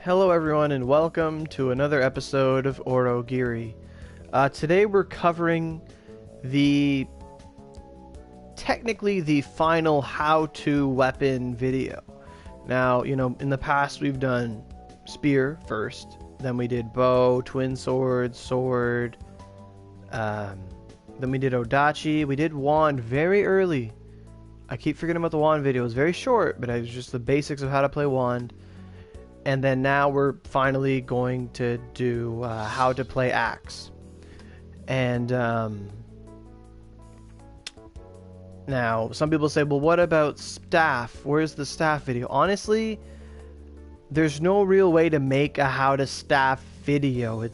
Hello everyone and welcome to another episode of Aurogiri. Today we're covering technically the final how-to weapon video. Now, in the past we've done spear first, then we did bow, twin sword, sword, then we did odachi, we did wand very early. I keep forgetting about the wand video. It was very short, but it was just the basics of how to play wand. And then now we're finally going to do how to play axe. And now some people say, well, what about staff? Where's the staff video? Honestly, there's no real way to make a how to staff video.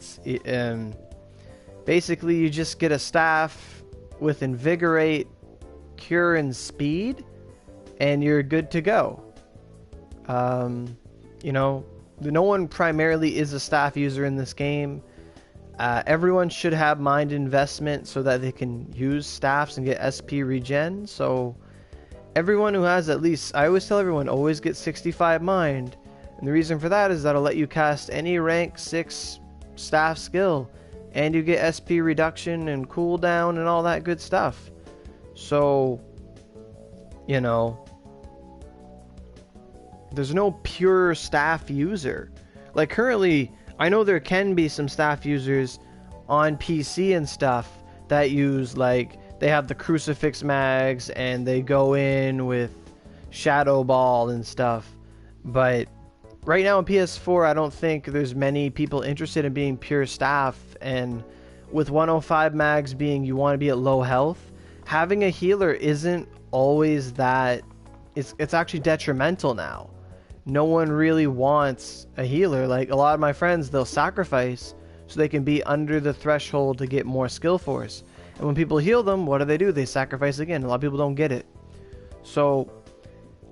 Basically you just get a staff with invigorate, cure, and speed, and you're good to go. No one primarily is a staff user in this game. Everyone should have mind investment so that they can use staffs and get SP regen. So everyone who has at least, I always tell everyone, always get 65 mind. And the reason for that is that'll let you cast any rank 6 staff skill. And you get SP reduction and cooldown and all that good stuff. So, there's no pure staff user. Like currently, I know there can be some staff users on PC and stuff that use, like, they have the crucifix mags and they go in with shadow ball and stuff. But right now on PS4, I don't think there's many people interested in being pure staff. And with 105 mags being you want to be at low health, having a healer isn't always that. It's actually detrimental now. No one really wants a healer. Like, a lot of my friends, they'll sacrifice so they can be under the threshold to get more skill force. And when people heal them, what do? They sacrifice again. A lot of people don't get it. So,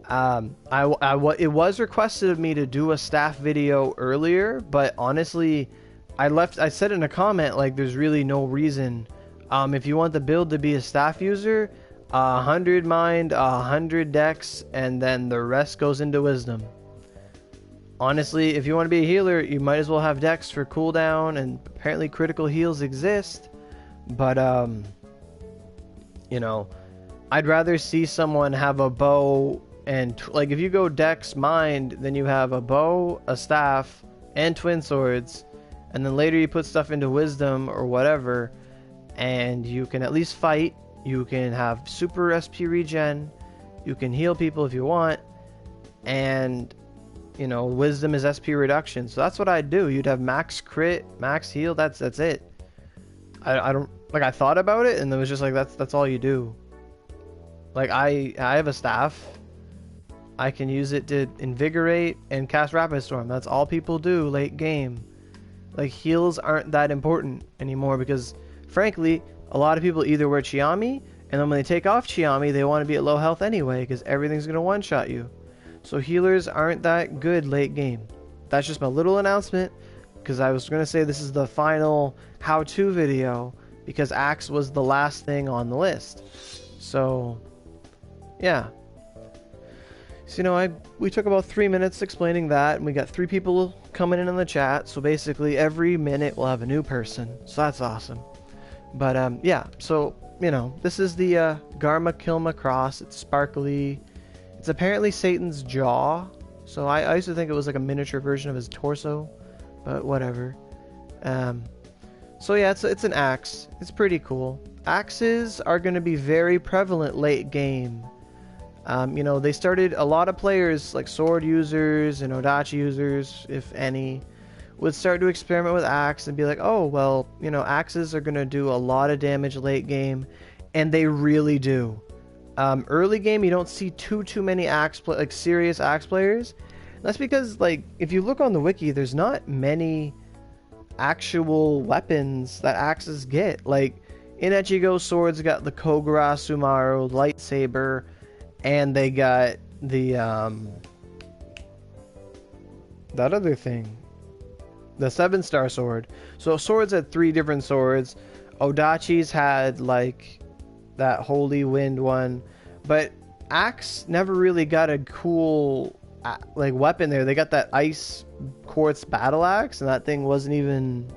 it was requested of me to do a staff video earlier, but honestly, I said in a comment, like, there's really no reason. If you want the build to be a staff user, 100 mind, 100 dex, and then the rest goes into wisdom. Honestly, if you want to be a healer, you might as well have dex for cooldown, and apparently critical heals exist. But, I'd rather see someone have a bow and, like, if you go dex mind, then you have a bow, a staff, and twin swords, and then later you put stuff into wisdom or whatever, and you can at least fight. You can have super SP regen, you can heal people if you want, and wisdom is SP reduction. So that's what I'd do. You'd have max crit, max heal. That's it. I don't, like, I thought about it and it was just like that's all you do. Like, I have a staff. I can use it to invigorate and cast rapid storm. That's all people do late game. Like, heals aren't that important anymore because, frankly, a lot of people either wear Chiami, and then when they take off Chiami, they want to be at low health anyway because everything's going to one-shot you. So healers aren't that good late game. That's just my little announcement, because I was going to say this is the final how-to video because Axe was the last thing on the list. So, yeah. So, we took about 3 minutes explaining that, and we got 3 people coming in the chat. So basically every minute we'll have a new person. So that's awesome. But, yeah, so, this is the Garma Kilma cross. It's sparkly. It's apparently Satan's jaw. So I used to think it was like a miniature version of his torso, but whatever. So yeah, it's an axe. It's pretty cool. Axes are going to be very prevalent late game. They started, a lot of players, like sword users and odachi users, if any, would start to experiment with axe and be like, oh, well, axes are going to do a lot of damage late game, and they really do. Early game, you don't see too many serious axe players. That's because, like, if you look on the wiki, there's not many actual weapons that axes get. Like, in Ichigo, swords got the Kogura Sumaru lightsaber, and they got the that other thing, the 7-star sword. So swords had 3 different swords. Odachi's had, like, that holy wind one, but axe never really got a cool like weapon there. They got that ice quartz battle axe, and that thing wasn't even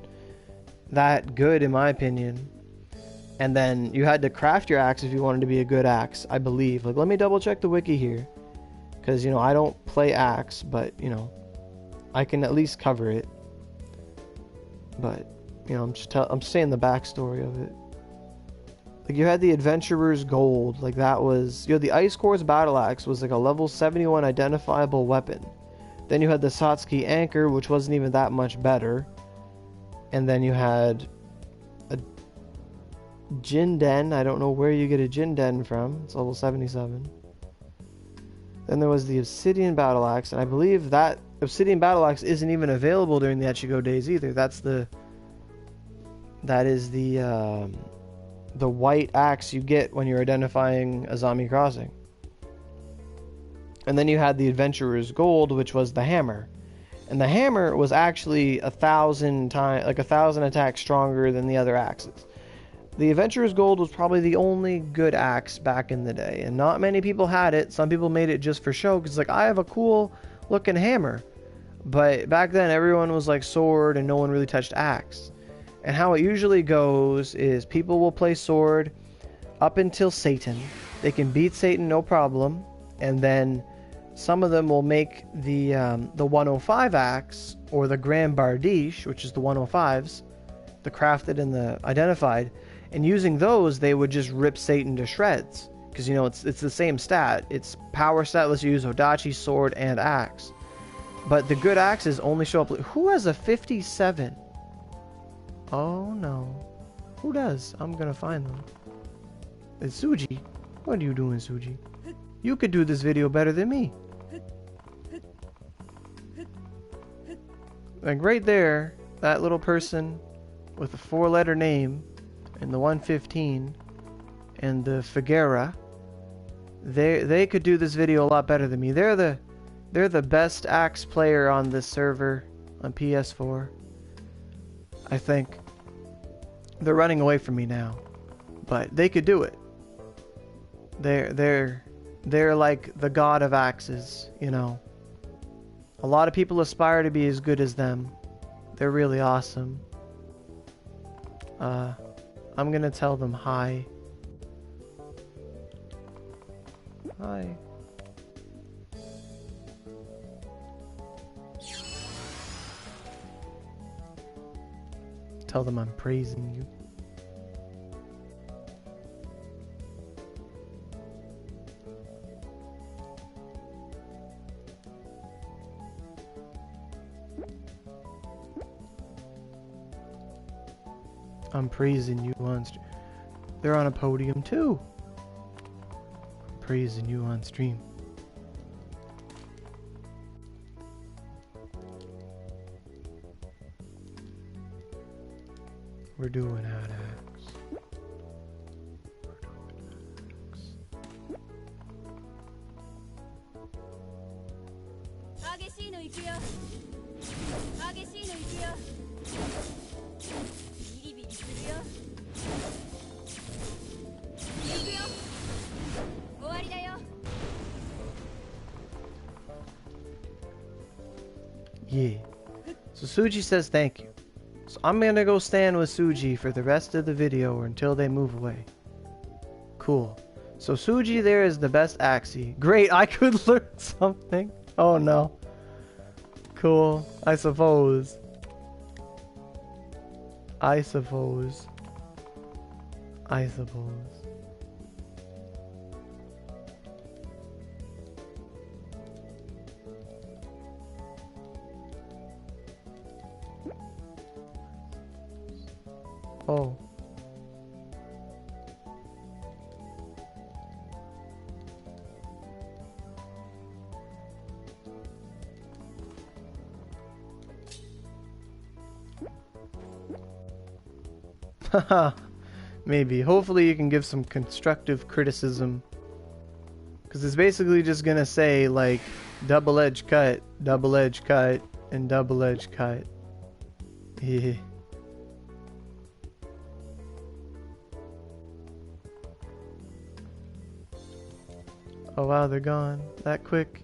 that good in my opinion. And then you had to craft your axe if you wanted to be a good axe, I believe. Like, let me double check the wiki here, because you know I don't play axe, but you know I can at least cover it. But you know I'm saying the backstory of it. Like, you had the Adventurer's Gold, like that was, you know, the Ice Quartz Battle Axe was like a level 71 identifiable weapon. Then you had the Satsuki Anchor, which wasn't even that much better. And then you had a Jinden, I don't know where you get a Jinden from, it's level 77. Then there was the Obsidian Battle Axe, and I believe that Obsidian Battle Axe isn't even available during the Echigo days either. That is the white axe you get when you're identifying Azami Crossing. And then you had the Adventurer's Gold, which was the hammer. And the hammer was actually 1,000 times, like 1,000 attacks stronger than the other axes. The Adventurer's Gold was probably the only good axe back in the day, and not many people had it. Some people made it just for show, because like, I have a cool looking hammer. But back then everyone was like sword and no one really touched axe. And how it usually goes is people will play sword up until Satan. They can beat Satan no problem, and then some of them will make the 105 axe or the Grand Bardiche, which is the 105s, the crafted and the identified. And using those, they would just rip Satan to shreds, because you know it's the same stat. It's power stat lets you use Odachi, sword, and axe. But the good axes only show up. Who has a 57? Oh no. Who does? I'm gonna find them. It's Suji. What are you doing, Suji? You could do this video better than me. Like right there, that little person with a 4-letter name and the 115 and the Figuera, they could do this video a lot better than me. They're the best axe player on this server on PS4. I think. They're running away from me now, but they could do it. They're like the god of axes, you know. A lot of people aspire to be as good as them. They're really awesome. I'm gonna tell them hi. Hi. Tell them I'm praising you. I'm praising you on stream. They're on a podium too. I'm praising you on stream. We're doing hot axe. Yeah. So Suji says thank you. So I'm gonna go stand with Suji for the rest of the video or until they move away. Cool. So Suji there is the best axie. Great, I could learn something. Oh no. Cool. I suppose. I suppose. Oh. Haha. Maybe. Hopefully you can give some constructive criticism. Because it's basically just gonna say, like, double-edge cut, and double-edge cut. Yeah. Oh wow, they're gone. That quick.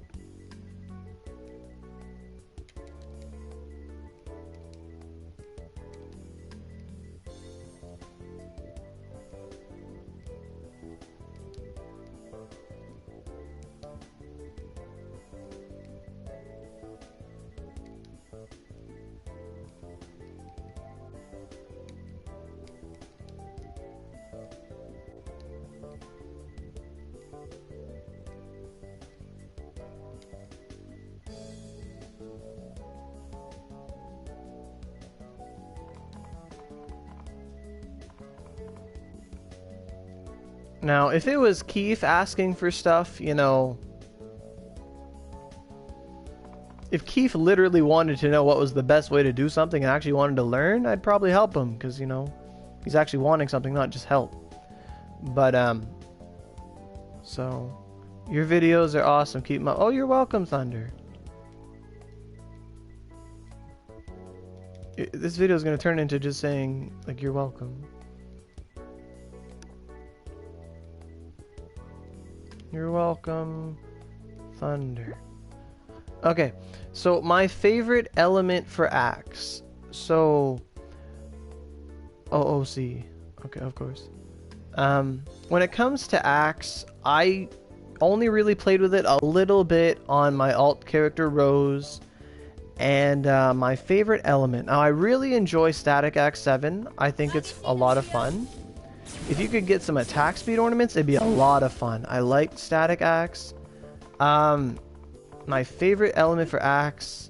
Now, if it was Keith asking for stuff, you know, if Keith literally wanted to know what was the best way to do something and actually wanted to learn, I'd probably help him, because, you know, he's actually wanting something, not just help. But, so, your videos are awesome. Keep them up. Oh, you're welcome, Thunder. This video is going to turn into just saying, like, you're welcome. You're welcome, Thunder. Okay, so my favorite element for axe. So, OOC. Okay, of course. When it comes to axe, I only really played with it a little bit on my alt character Rose. And my favorite element. Now, I really enjoy Static Axe 7. I think it's a lot of fun. If you could get some attack speed ornaments, it'd be a lot of fun. I like Static Axe. My favorite element for axe,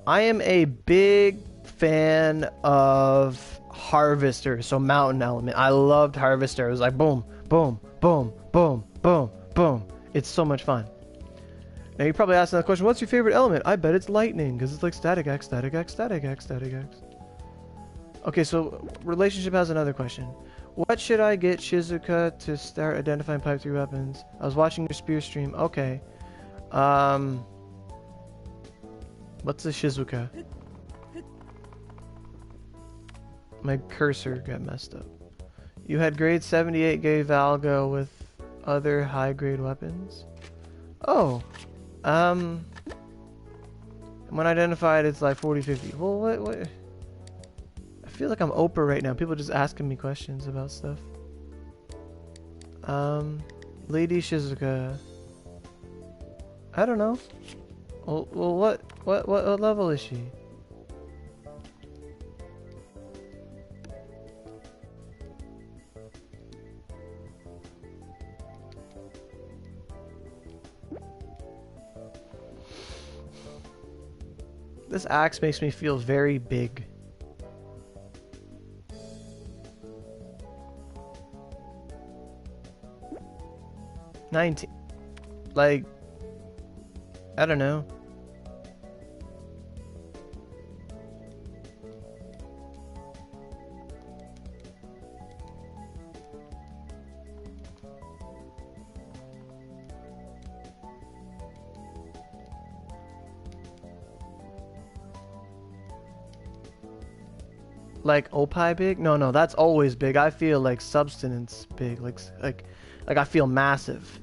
I am a big fan of Harvester, so mountain element. I loved Harvester. It was like boom, boom, boom, boom, boom, boom. It's so much fun. Now you probably asked another question, what's your favorite element? I bet it's lightning, because it's like Static Axe, Static Axe, Static Axe, Static Axe. Okay, so relationship has another question. What should I get Shizuka to start identifying pipe 3 weapons? I was watching your spear stream. Okay. What's the Shizuka? My cursor got messed up. You had grade 78 gave Valga with other high grade weapons? Oh. When identified it's like 40-50. Well, what? I feel like I'm Oprah right now. People just asking me questions about stuff. Lady Shizuka. I don't know. Well, what level is she? This axe makes me feel very big. $19. Like, I don't know. Like Opie big? No, that's always big. I feel like substance big. Like I feel massive.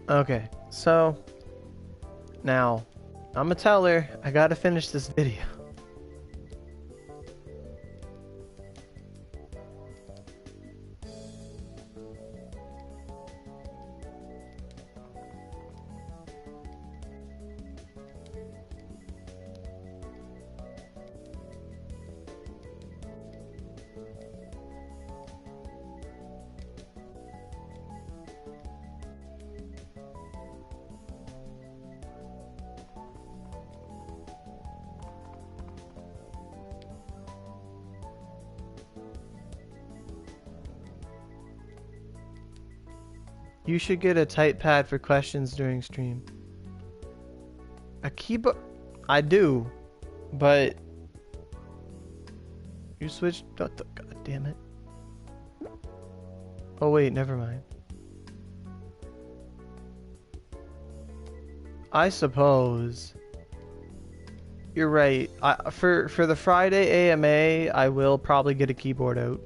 Okay, so now I'm gonna tell her I gotta finish this video. You should get a type pad for questions during stream. A keyboard? I do, but you switched. God damn it! Oh wait, never mind. I suppose you're right. For the Friday AMA, I will probably get a keyboard out.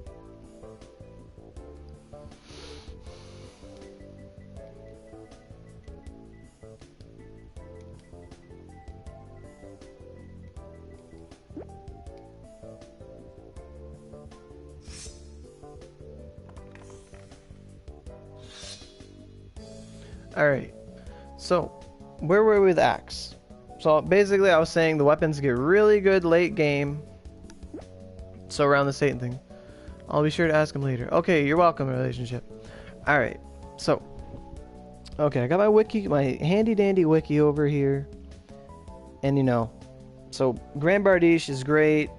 Alright, so where were we with axe? So basically I was saying the weapons get really good late game. So around the Satan thing. I'll be sure to ask him later. Okay, you're welcome, relationship. Alright, so. Okay, I got my wiki, my handy dandy wiki over here. And you know, so Grand Bardiche is great.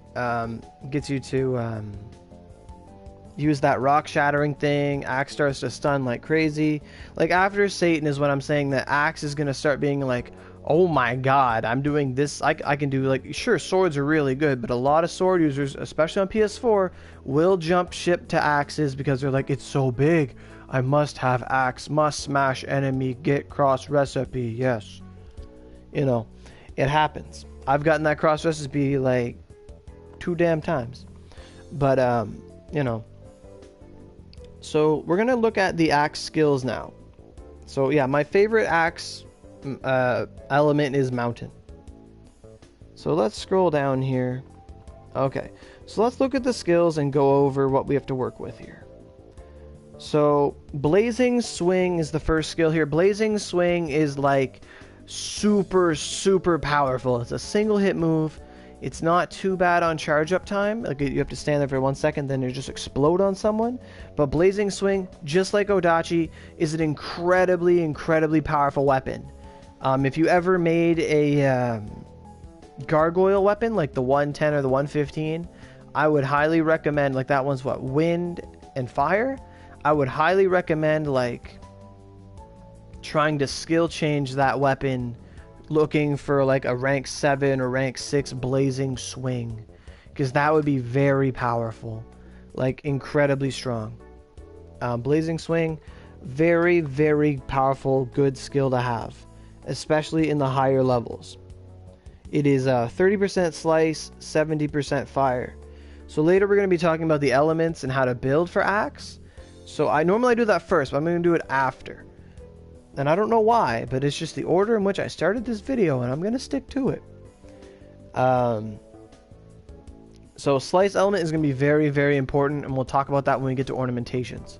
Gets you to use that rock shattering thing. Axe starts to stun like crazy. Like after Satan is when I'm saying that Axe is gonna start being like, oh my god, I'm doing this. I can do, like, sure, swords are really good, but a lot of sword users, especially on PS4, will jump ship to axes because they're like, it's so big. I must have axe, must smash enemy, get cross recipe. Yes, you know, it happens. I've gotten that cross recipe like 2 damn times. But you know, so we're gonna look at the axe skills now. So yeah, my favorite axe element is mountain. So let's scroll down here. Okay, so let's look at the skills and go over what we have to work with here. So Blazing Swing is the first skill here. Blazing Swing is like super powerful. It's a single hit move. It's not too bad on charge up time. Like you have to stand there for 1 second, then you just explode on someone. But Blazing Swing, just like Odachi, is an incredibly powerful weapon. If you ever made a gargoyle weapon, like the 110 or the 115, I would highly recommend, like that one's what, wind and fire? I would highly recommend like trying to skill change that weapon, looking for like a rank 7 or rank 6 Blazing Swing, because that would be very powerful, like incredibly strong. Blazing Swing, very powerful, good skill to have, especially in the higher levels. It is 30% slice, 70% fire. So later we're going to be talking about the elements and how to build for axe. So I normally do that first, but I'm going to do it after. And I don't know why, but it's just the order in which I started this video, and I'm going to stick to it. So slice element is going to be very important, and we'll talk about that when we get to ornamentations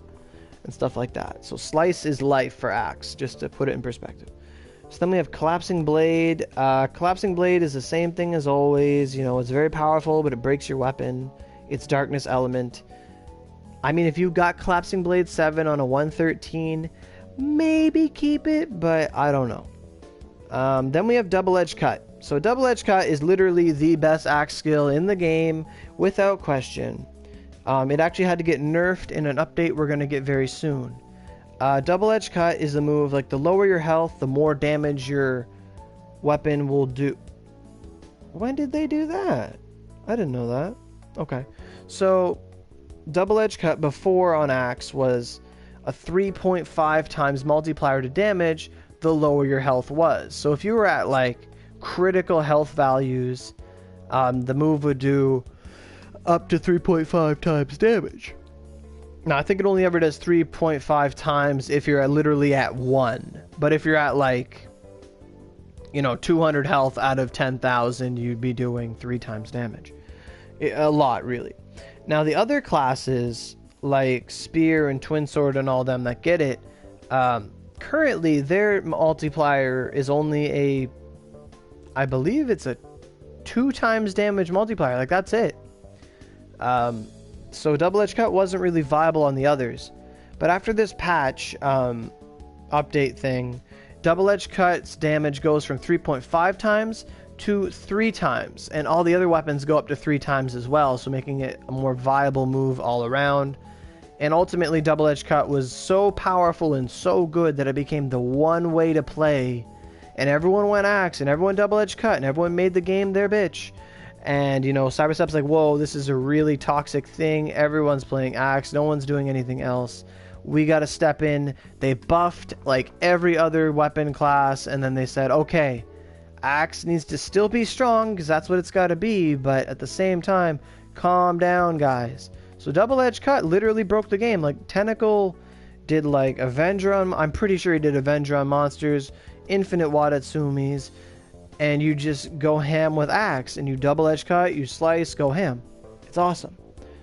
and stuff like that. So slice is life for axe, just to put it in perspective. So then we have Collapsing Blade. Collapsing Blade is the same thing as always. You know, it's very powerful, but it breaks your weapon. It's darkness element. I mean, if you got Collapsing Blade 7 on a 113, maybe keep it, but I don't know. Then we have Double Edge Cut. So Double Edge Cut is literally the best axe skill in the game, without question. It actually had to get nerfed in an update we're going to get very soon. Double Edge Cut is a move, like the lower your health, the more damage your weapon will do. When did they do that? I didn't know that. Okay. So Double Edge Cut before on axe was a 3.5 times multiplier to damage the lower your health was. So if you were at like critical health values, the move would do up to 3.5 times damage. Now I think it only ever does 3.5 times if you're literally at 1. But if you're at like, you know, 200 health out of 10,000, you'd be doing 3 times damage. A lot, really. Now the other classes like Spear and Twin Sword and all them that get it, currently their multiplier is only I believe it's a 2 times damage multiplier. Like that's it. So Double Edge Cut wasn't really viable on the others. But after this patch update thing, Double Edge Cut's damage goes from 3.5 times to 3 times, and all the other weapons go up to 3 times as well, so making it a more viable move all around. And ultimately Double Edge Cut was so powerful and so good that it became the one way to play, and everyone went axe and everyone Double Edge Cut and everyone made the game their bitch. And you know, Cybercep's like, whoa, this is a really toxic thing, everyone's playing axe, no one's doing anything else, we gotta step in. They buffed like every other weapon class, and then they said, okay, axe needs to still be strong because that's what it's got to be, but at the same time, calm down, guys. So Double Edge Cut literally broke the game. Like Tentacle did like Avenger on, I'm pretty sure he did Avenger on monsters, Infinite Watatsumis, and you just go ham with axe, and you Double Edge Cut, you slice, go ham. It's awesome.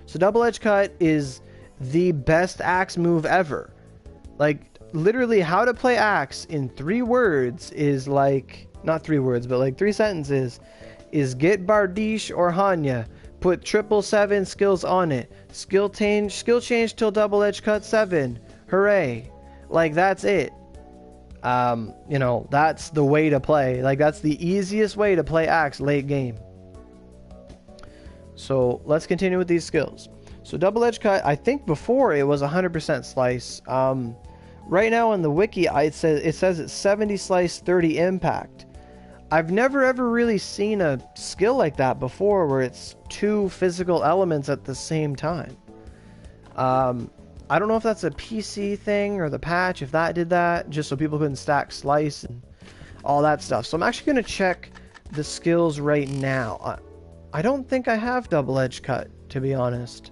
So Double Edge Cut is the best axe move ever. Like literally how to play axe in 3 words is like, not 3 words, but like 3 sentences, is get Bardiche or Hanya, put 777 skills on it, skill change till double edge cut 7, hooray. Like, that's it. You know, that's the way to play. Like, that's the easiest way to play axe late game. So let's continue with these skills. So double edge cut, I think before it was 100% slice. Right now on the wiki, it says it's 70 slice, 30 impact. I've never ever really seen a skill like that before, where it's 2 physical elements at the same time. I don't know if that's a PC thing or the patch, if that did that, just so people couldn't stack slice and all that stuff. So I'm actually going to check the skills right now. I don't think I have double edge cut, to be honest.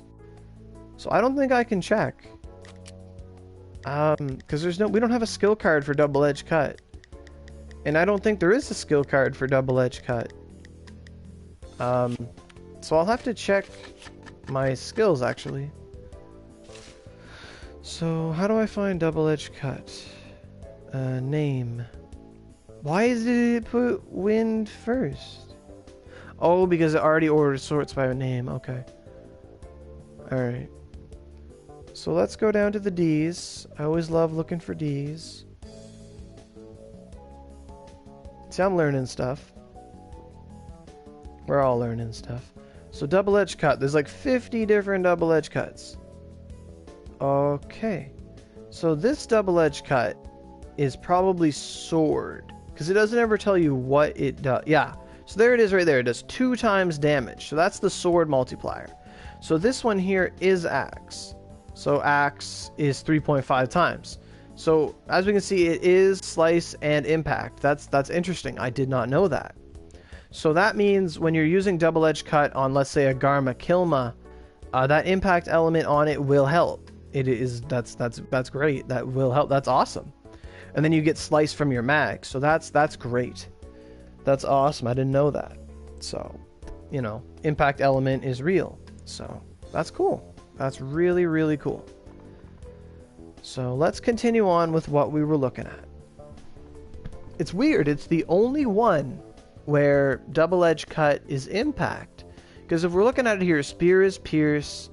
So I don't think I can check. Because we don't have a skill card for double edge cut. And I don't think there is a skill card for double edge cut. So I'll have to check my skills, actually. So how do I find double edge cut? Name. Why did it put wind first? Oh, because it already sorts by name. Okay. Alright. So let's go down to the D's. I always love looking for D's. See, I'm learning stuff. We're all learning stuff. So double edge cut. There's like 50 different double edge cuts. Okay. So this double edge cut is probably sword, because it doesn't ever tell you what it does. Yeah. So there it is right there. It does 2 times damage. So that's the sword multiplier. So this one here is axe. So axe is 3.5 times. So as we can see, it is slice and impact. That's interesting. I did not know that. So that means when you're using double edge cut on, let's say, a Garma Kilma, that impact element on it will help. That's great. That will help. That's awesome. And then you get slice from your mag. So that's great. That's awesome. I didn't know that. So, you know, impact element is real. So that's cool. That's really, really cool. So let's continue on with what we were looking at. It's weird. It's the only one where double edge cut is impact. Because if we're looking at it here, spear is pierce,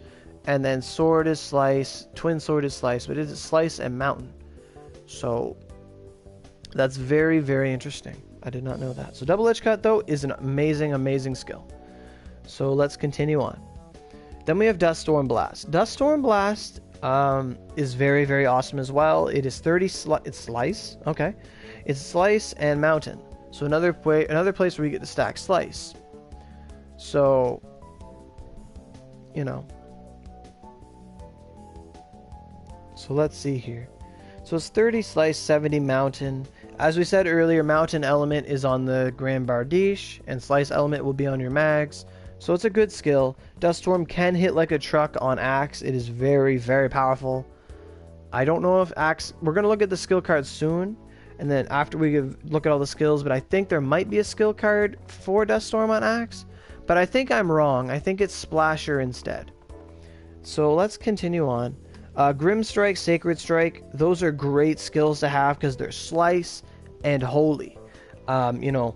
and then sword is slice, twin sword is slice, but it is slice and mountain. So that's very, very interesting. I did not know that. So double edge cut, though, is an amazing, amazing skill. So let's continue on. Then we have Dust Storm Blast. Dust Storm Blast is very, very awesome as well. It is 30 it's slice. Okay. It's slice and mountain. So another place where you get to stack slice. So, you know. So let's see here. So it's 30 slice, 70 mountain. As we said earlier, mountain element is on the Grand Bardiche, and slice element will be on your mags. So it's a good skill. Dust Storm can hit like a truck on axe. It is very, very powerful. I don't know if axe... We're going to look at the skill cards soon, and then after we look at all the skills, but I think there might be a skill card for Dust Storm on axe, but I think I'm wrong. I think it's Splasher instead. So let's continue on. Grim Strike, Sacred Strike, those are great skills to have because they're slice and holy. You know,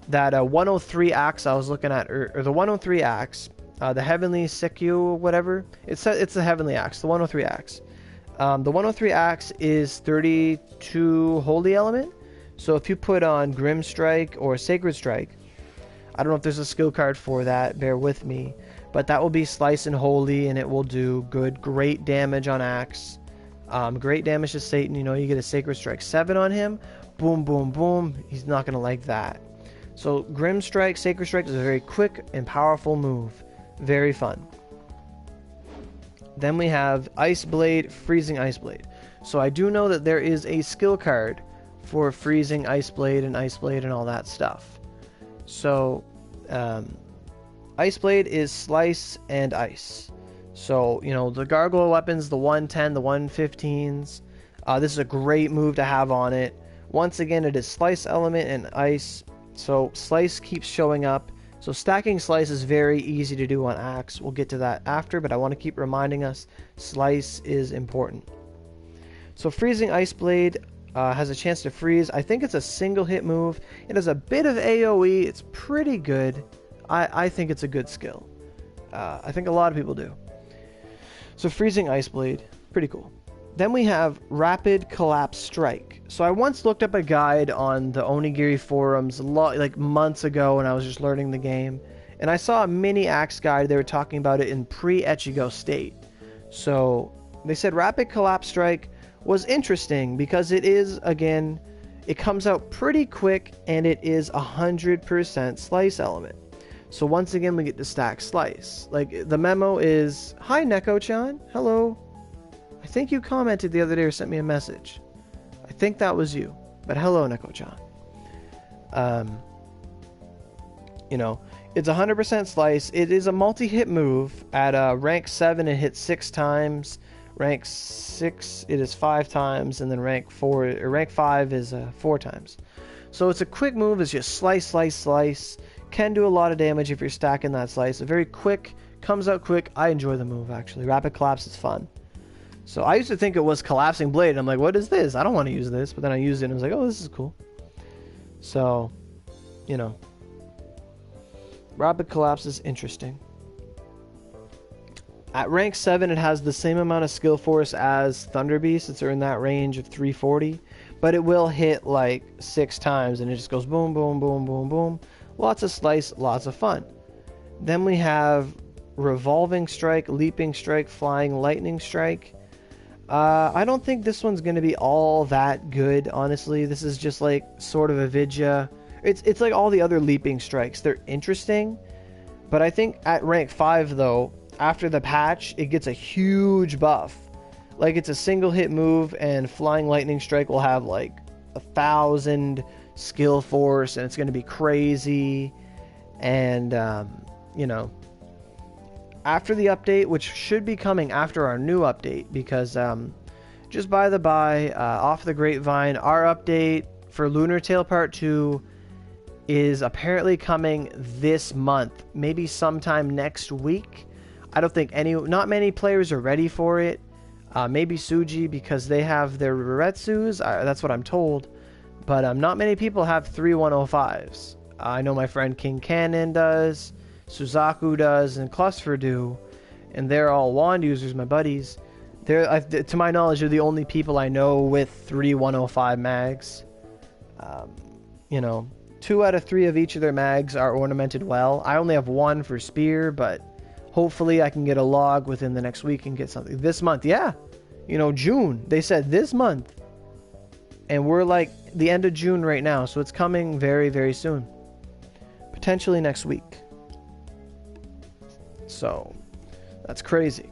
that 103 axe I was looking at, or the 103 axe, the Heavenly Sekyu, whatever, it's the Heavenly axe, the 103 axe. The 103 axe is 32 holy element, so if you put on Grim Strike or Sacred Strike, I don't know if there's a skill card for that, bear with me, but that will be slice and holy, and it will do great damage on axe. Great damage to Satan. You know, you get a Sacred Strike 7 on him, boom, boom, boom. He's not going to like that. So Grim Strike, Sacred Strike is a very quick and powerful move. Very fun. Then we have Ice Blade, Freezing Ice Blade. So I do know that there is a skill card for Freezing Ice Blade and all that stuff. So, Ice Blade is slice and ice. So, you know, the gargoyle weapons, the 110, the 115s, this is a great move to have on it. Once again, it is slice element and ice. So slice keeps showing up. So stacking slice is very easy to do on axe. We'll get to that after, but I want to keep reminding us slice is important. So Freezing Ice Blade has a chance to freeze. I think it's a single hit move. It has a bit of AoE. It's pretty good. I think it's a good skill. I think a lot of people do. So Freezing Ice Blade, pretty cool. Then we have Rapid Collapse Strike. So I once looked up a guide on the Onigiri forums like months ago when I was just learning the game. And I saw a mini axe guide. They were talking about it in pre-Echigo state. So they said Rapid Collapse Strike was interesting because it is, again, it comes out pretty quick and it is 100% slice element. So once again, we get to stack slice. Like, the memo is, "Hi, Neko-chan. Hello. I think you commented the other day or sent me a message. I think that was you. But hello, Neko-chan." You know, it's 100% slice. It is a multi-hit move. At rank 7, it hits 6 times. Rank 6, it is 5 times. And then rank 5 is 4 times. So it's a quick move. It's just slice, slice, slice. Can do a lot of damage if you're stacking that slice. A very quick, comes out quick. I enjoy the move, actually. Rapid Collapse is fun. So I used to think it was Collapsing Blade. I'm like, what is this? I don't want to use this. But then I used it and I was like, oh, this is cool. So, you know. Rapid Collapse is interesting. At rank 7, it has the same amount of skill force as Thunder Beast. It's in that range of 340. But it will hit like 6 times and it just goes boom, boom, boom, boom, boom. Lots of slice, lots of fun. Then we have Revolving Strike, Leaping Strike, Flying Lightning Strike. I don't think this one's going to be all that good, honestly. This is just like sort of a Vidya. It's like all the other Leaping Strikes. They're interesting. But I think at rank 5, though, after the patch, it gets a huge buff. Like, it's a single hit move, and Flying Lightning Strike will have like 1,000 skill force, and it's going to be crazy. And you know, after the update, which should be coming after our new update, because just by the by, off the grapevine, our update for Lunar Tale Part 2 is apparently coming this month, maybe sometime next week. I don't think not many players are ready for it. Maybe Suji, because they have their Ruretsus, that's what I'm told. But not many people have 3105s. I know my friend King Cannon does, Suzaku does, and Cluster do. And they're all wand users, my buddies. To my knowledge, they're the only people I know with 3105 mags. You know, 2 out of 3 of each of their mags are ornamented well. I only have 1 for Spear, but hopefully I can get a log within the next week and get something. This month, yeah. You know, June. They said this month. And we're like the end of June right now, so it's coming very, very soon. Potentially next week. So, that's crazy.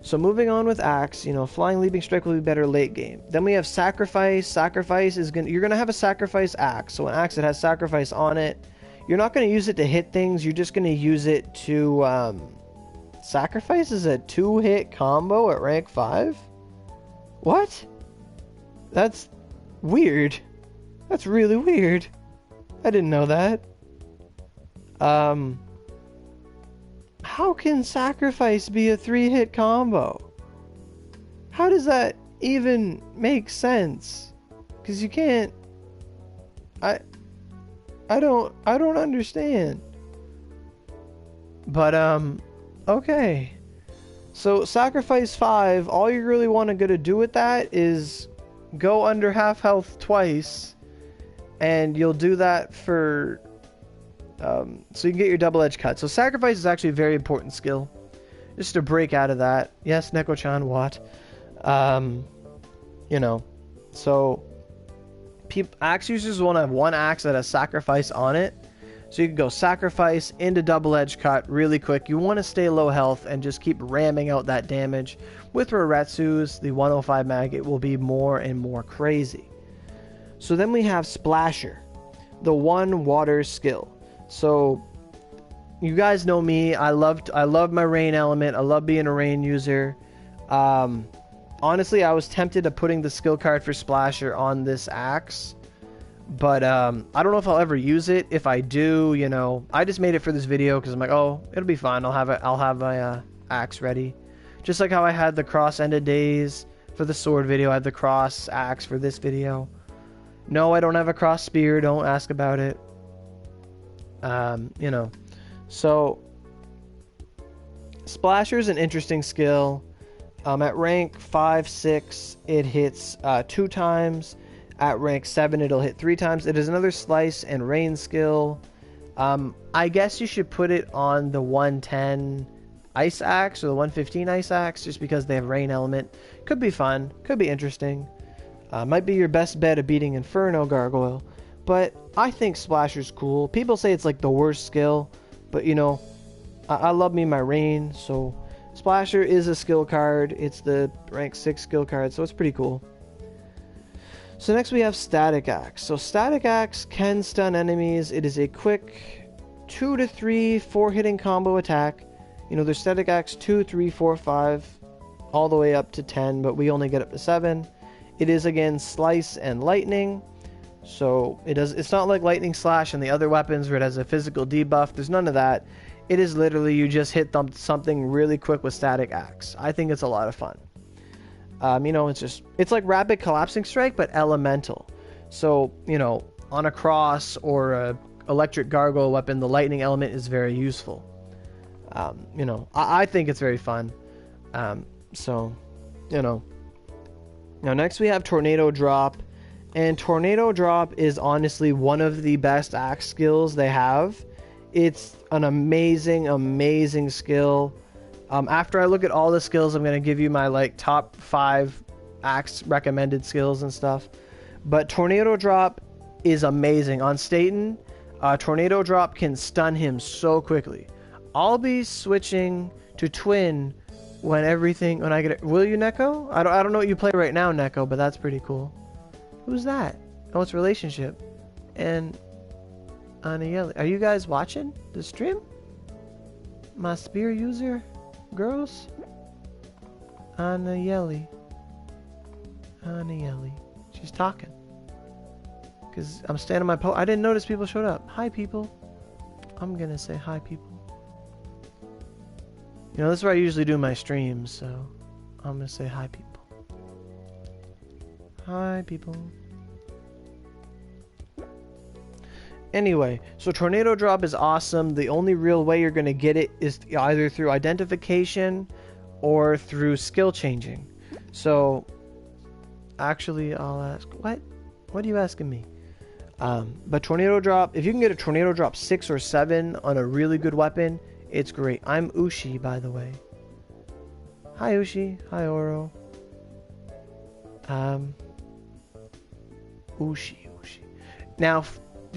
So moving on with Axe, you know, Flying Leaping Strike will be better late game. Then we have Sacrifice. Sacrifice is you're gonna have a Sacrifice Axe. So an Axe that has Sacrifice on it. You're not gonna use it to hit things. You're just gonna use it to Sacrifice is a 2-hit combo at rank 5. What? That's weird. That's really weird. I didn't know that. How can Sacrifice be a 3-hit combo? How does that even make sense? Because you can't... I don't understand. But, okay. So, Sacrifice 5, all you really want to go to do with that is go under half health twice, and you'll do that for... so you can get your double edge cut. So Sacrifice is actually a very important skill. Just to break out of that. Yes, Neko-chan, what? You know. So Axe users want to have one Axe that has Sacrifice on it. So you can go Sacrifice into double edge cut really quick. You want to stay low health and just keep ramming out that damage. With Ruretsus, the 105 mag, it will be more and more crazy. So then we have Splasher, the 1 water skill. So you guys know me. I love my rain element. I love being a rain user. Honestly, I was tempted to putting the skill card for Splasher on this Axe. But I don't know if I'll ever use it. If I do, you know, I just made it for this video because I'm like, oh, it'll be fine. I'll have my Axe ready. Just like how I had the cross-ended days for the sword video. I have the cross axe for this video. No, I don't have a cross spear. Don't ask about it. You know. So, Splasher's an interesting skill. At rank 5, 6, it hits 2 times. At rank 7, it'll hit 3 times. It is another slice and rain skill. I guess you should put it on the 110 ice axe or the 115 ice axe just because they have rain element. Could be fun. Could be interesting. Might be your best bet of beating Inferno Gargoyle. But I think Splasher's cool. People say it's like the worst skill. But you know, I love me my rain. So Splasher is a skill card. It's the rank 6 skill card. So it's pretty cool. So next we have Static Axe. So Static Axe can stun enemies. It is a quick 2 to 3 4-hitting combo attack. You know, there's Static Axe 2, 3, 4, 5, all the way up to 10, but we only get up to 7. It is again Slice and Lightning. So it's not like Lightning Slash and the other weapons where it has a physical debuff. There's none of that. It is literally you just hit something really quick with Static Axe. I think it's a lot of fun. You know, it's like Rapid Collapsing Strike, but elemental. So, you know, on a cross or a electric gargoyle weapon, the lightning element is very useful. You know, I think it's very fun. So, you know. Now, next we have Tornado Drop. And Tornado Drop is honestly one of the best axe skills they have. It's an amazing, amazing skill. After I look at all the skills, I'm going to give you my like top 5 axe recommended skills and stuff. But Tornado Drop is amazing. On Staten, Tornado Drop can stun him so quickly. I'll be switching to Twin when I get it. Will you, Neko? I don't know what you play right now, Neko, but that's pretty cool. Who's that? Oh, it's Relationship. And Anieli. Are you guys watching the stream? My spear user? Girls? Anieli. She's talking. Because I'm standing my post. I didn't notice people showed up. Hi, people. I'm going to say hi, people. You know, this is where I usually do my streams, so I'm going to say hi, people. Hi, people. Anyway, so Tornado Drop is awesome. The only real way you're going to get it is either through identification or through skill changing. So, actually, I'll ask... What? What are you asking me? But Tornado Drop, if you can get a Tornado Drop 6 or 7 on a really good weapon, it's great. I'm Ushi, by the way. Hi, Ushi. Hi, Oro. Ushi. Now,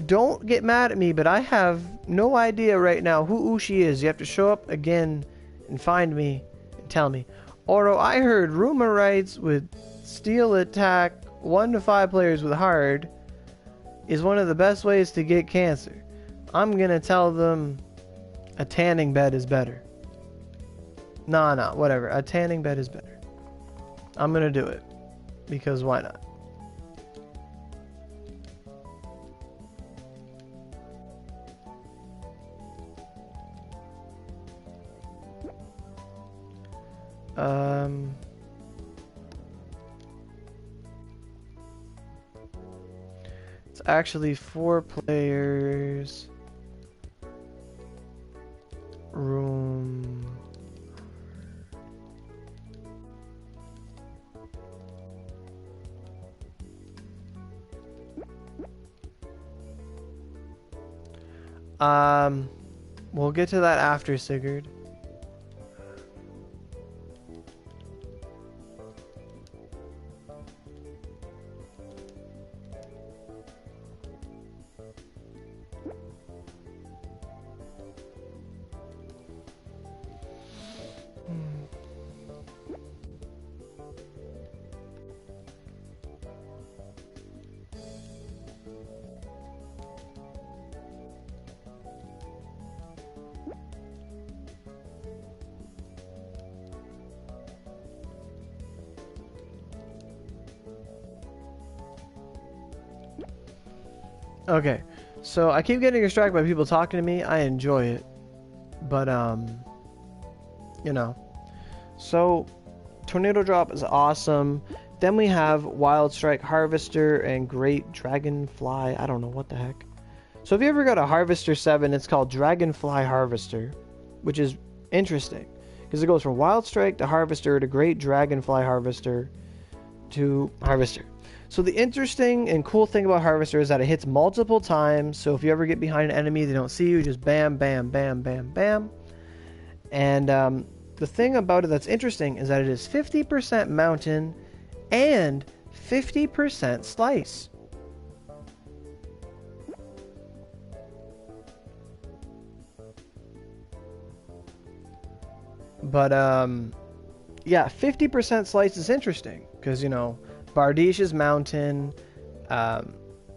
don't get mad at me, but I have no idea right now who Ushi is. You have to show up again and find me and tell me. Oro, I heard rumor rights with steel attack 1 to 5 players with hard is one of the best ways to get cancer. I'm gonna tell them a tanning bed is better. Nah, whatever. A tanning bed is better. I'm gonna do it. Because why not? It's actually 4 players. Room. We'll get to that after, Sigurd. Okay, so I keep getting distracted by people talking to me. I enjoy it, but you know, so Tornado Drop is awesome. Then we have Wild Strike Harvester and Great Dragonfly. I don't know what the heck. So if you ever got a Harvester 7, it's called Dragonfly Harvester, which is interesting because it goes from Wild Strike to Harvester to Great Dragonfly Harvester to Harvester. So the interesting and cool thing about Harvester is that it hits multiple times. So if you ever get behind an enemy, they don't see you, just bam, bam, bam, bam, bam. And the thing about it that's interesting is that it is 50% mountain and 50% slice. But yeah, 50% slice is interesting because, you know, Bardiche is mountain,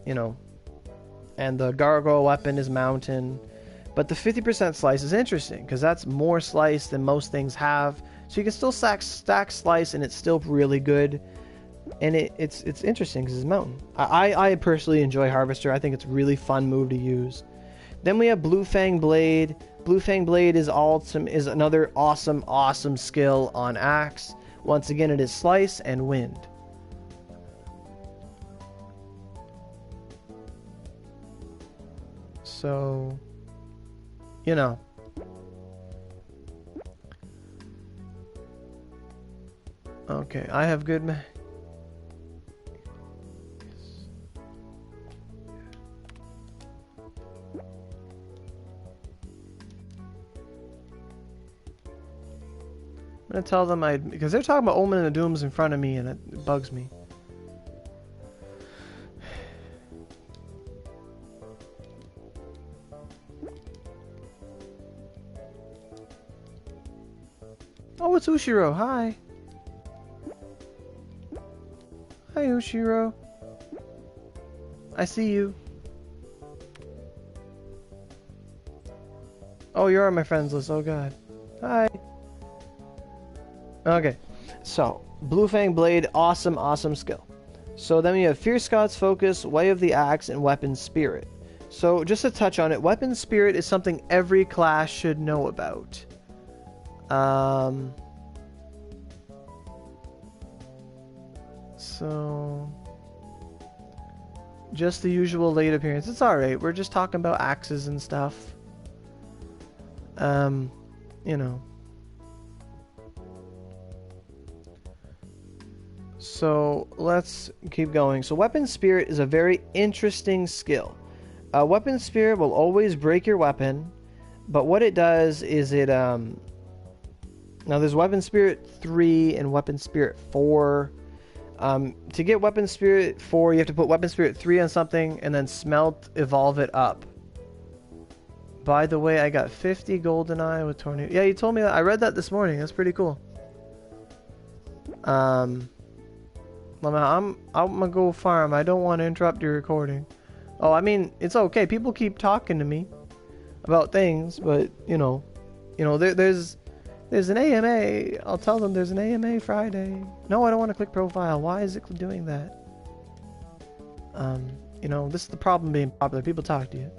you know, and the gargoyle weapon is mountain. But the 50% slice is interesting because that's more slice than most things have. So you can still stack slice and it's still really good. And it's interesting because it's mountain. I personally enjoy Harvester. I think it's a really fun move to use. Then we have Blue Fang Blade. Blue Fang Blade is another awesome skill on Axe. Once again, it is slice and wind. So, you know. Okay, I have good I'm gonna tell them because they're talking about Omen and the Dooms in front of me and it bugs me. Oh, it's Ushiro. Hi. Hi, Ushiro. I see you. Oh, you're on my friends list. Oh, God. Hi. Okay. So, Blue Fang Blade, awesome skill. So then we have Fierce Scout's Focus, Way of the Axe, and Weapon Spirit. So, just to touch on it, Weapon Spirit is something every class should know about. So just the usual late appearance. It's alright. We're just talking about axes and stuff. You know. So let's keep going. So Weapon Spirit is a very interesting skill. Weapon Spirit will always break your weapon, but what it does is it now there's Weapon Spirit 3 and Weapon Spirit 4. To get Weapon Spirit 4, you have to put Weapon Spirit 3 on something and then evolve it up. By the way, I got 50 GoldenEye with Tornado. Yeah, you told me that. I read that this morning. That's pretty cool. I'm gonna go farm. I don't want to interrupt your recording. Oh, I mean, it's okay. People keep talking to me about things, but you know, there's an AMA. I'll tell them there's an AMA Friday. No, I don't want to click profile. Why is it doing that? You know, this is the problem being popular. People talk to you.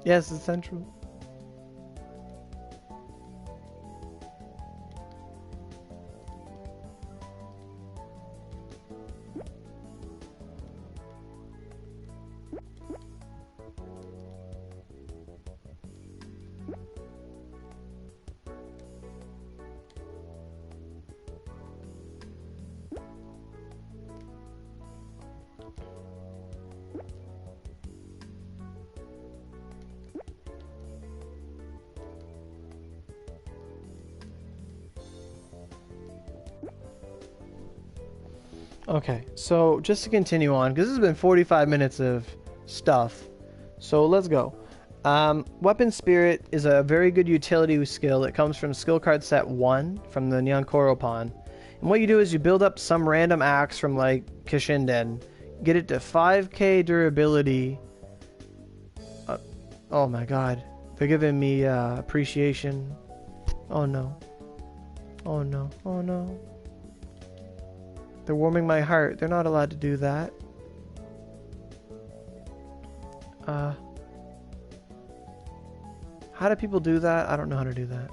Yes, it's central. Okay, so just to continue on, because this has been 45 minutes of stuff, so let's go. Weapon Spirit is a very good utility skill. It comes from skill card set 1 from the Nyan Koropan. And what you do is you build up some random axe from like Kishinden, get it to 5k durability. Oh my god, they're giving me appreciation. Oh no. Oh no, oh no. They're warming my heart. They're not allowed to do that. How do people do that? I don't know how to do that.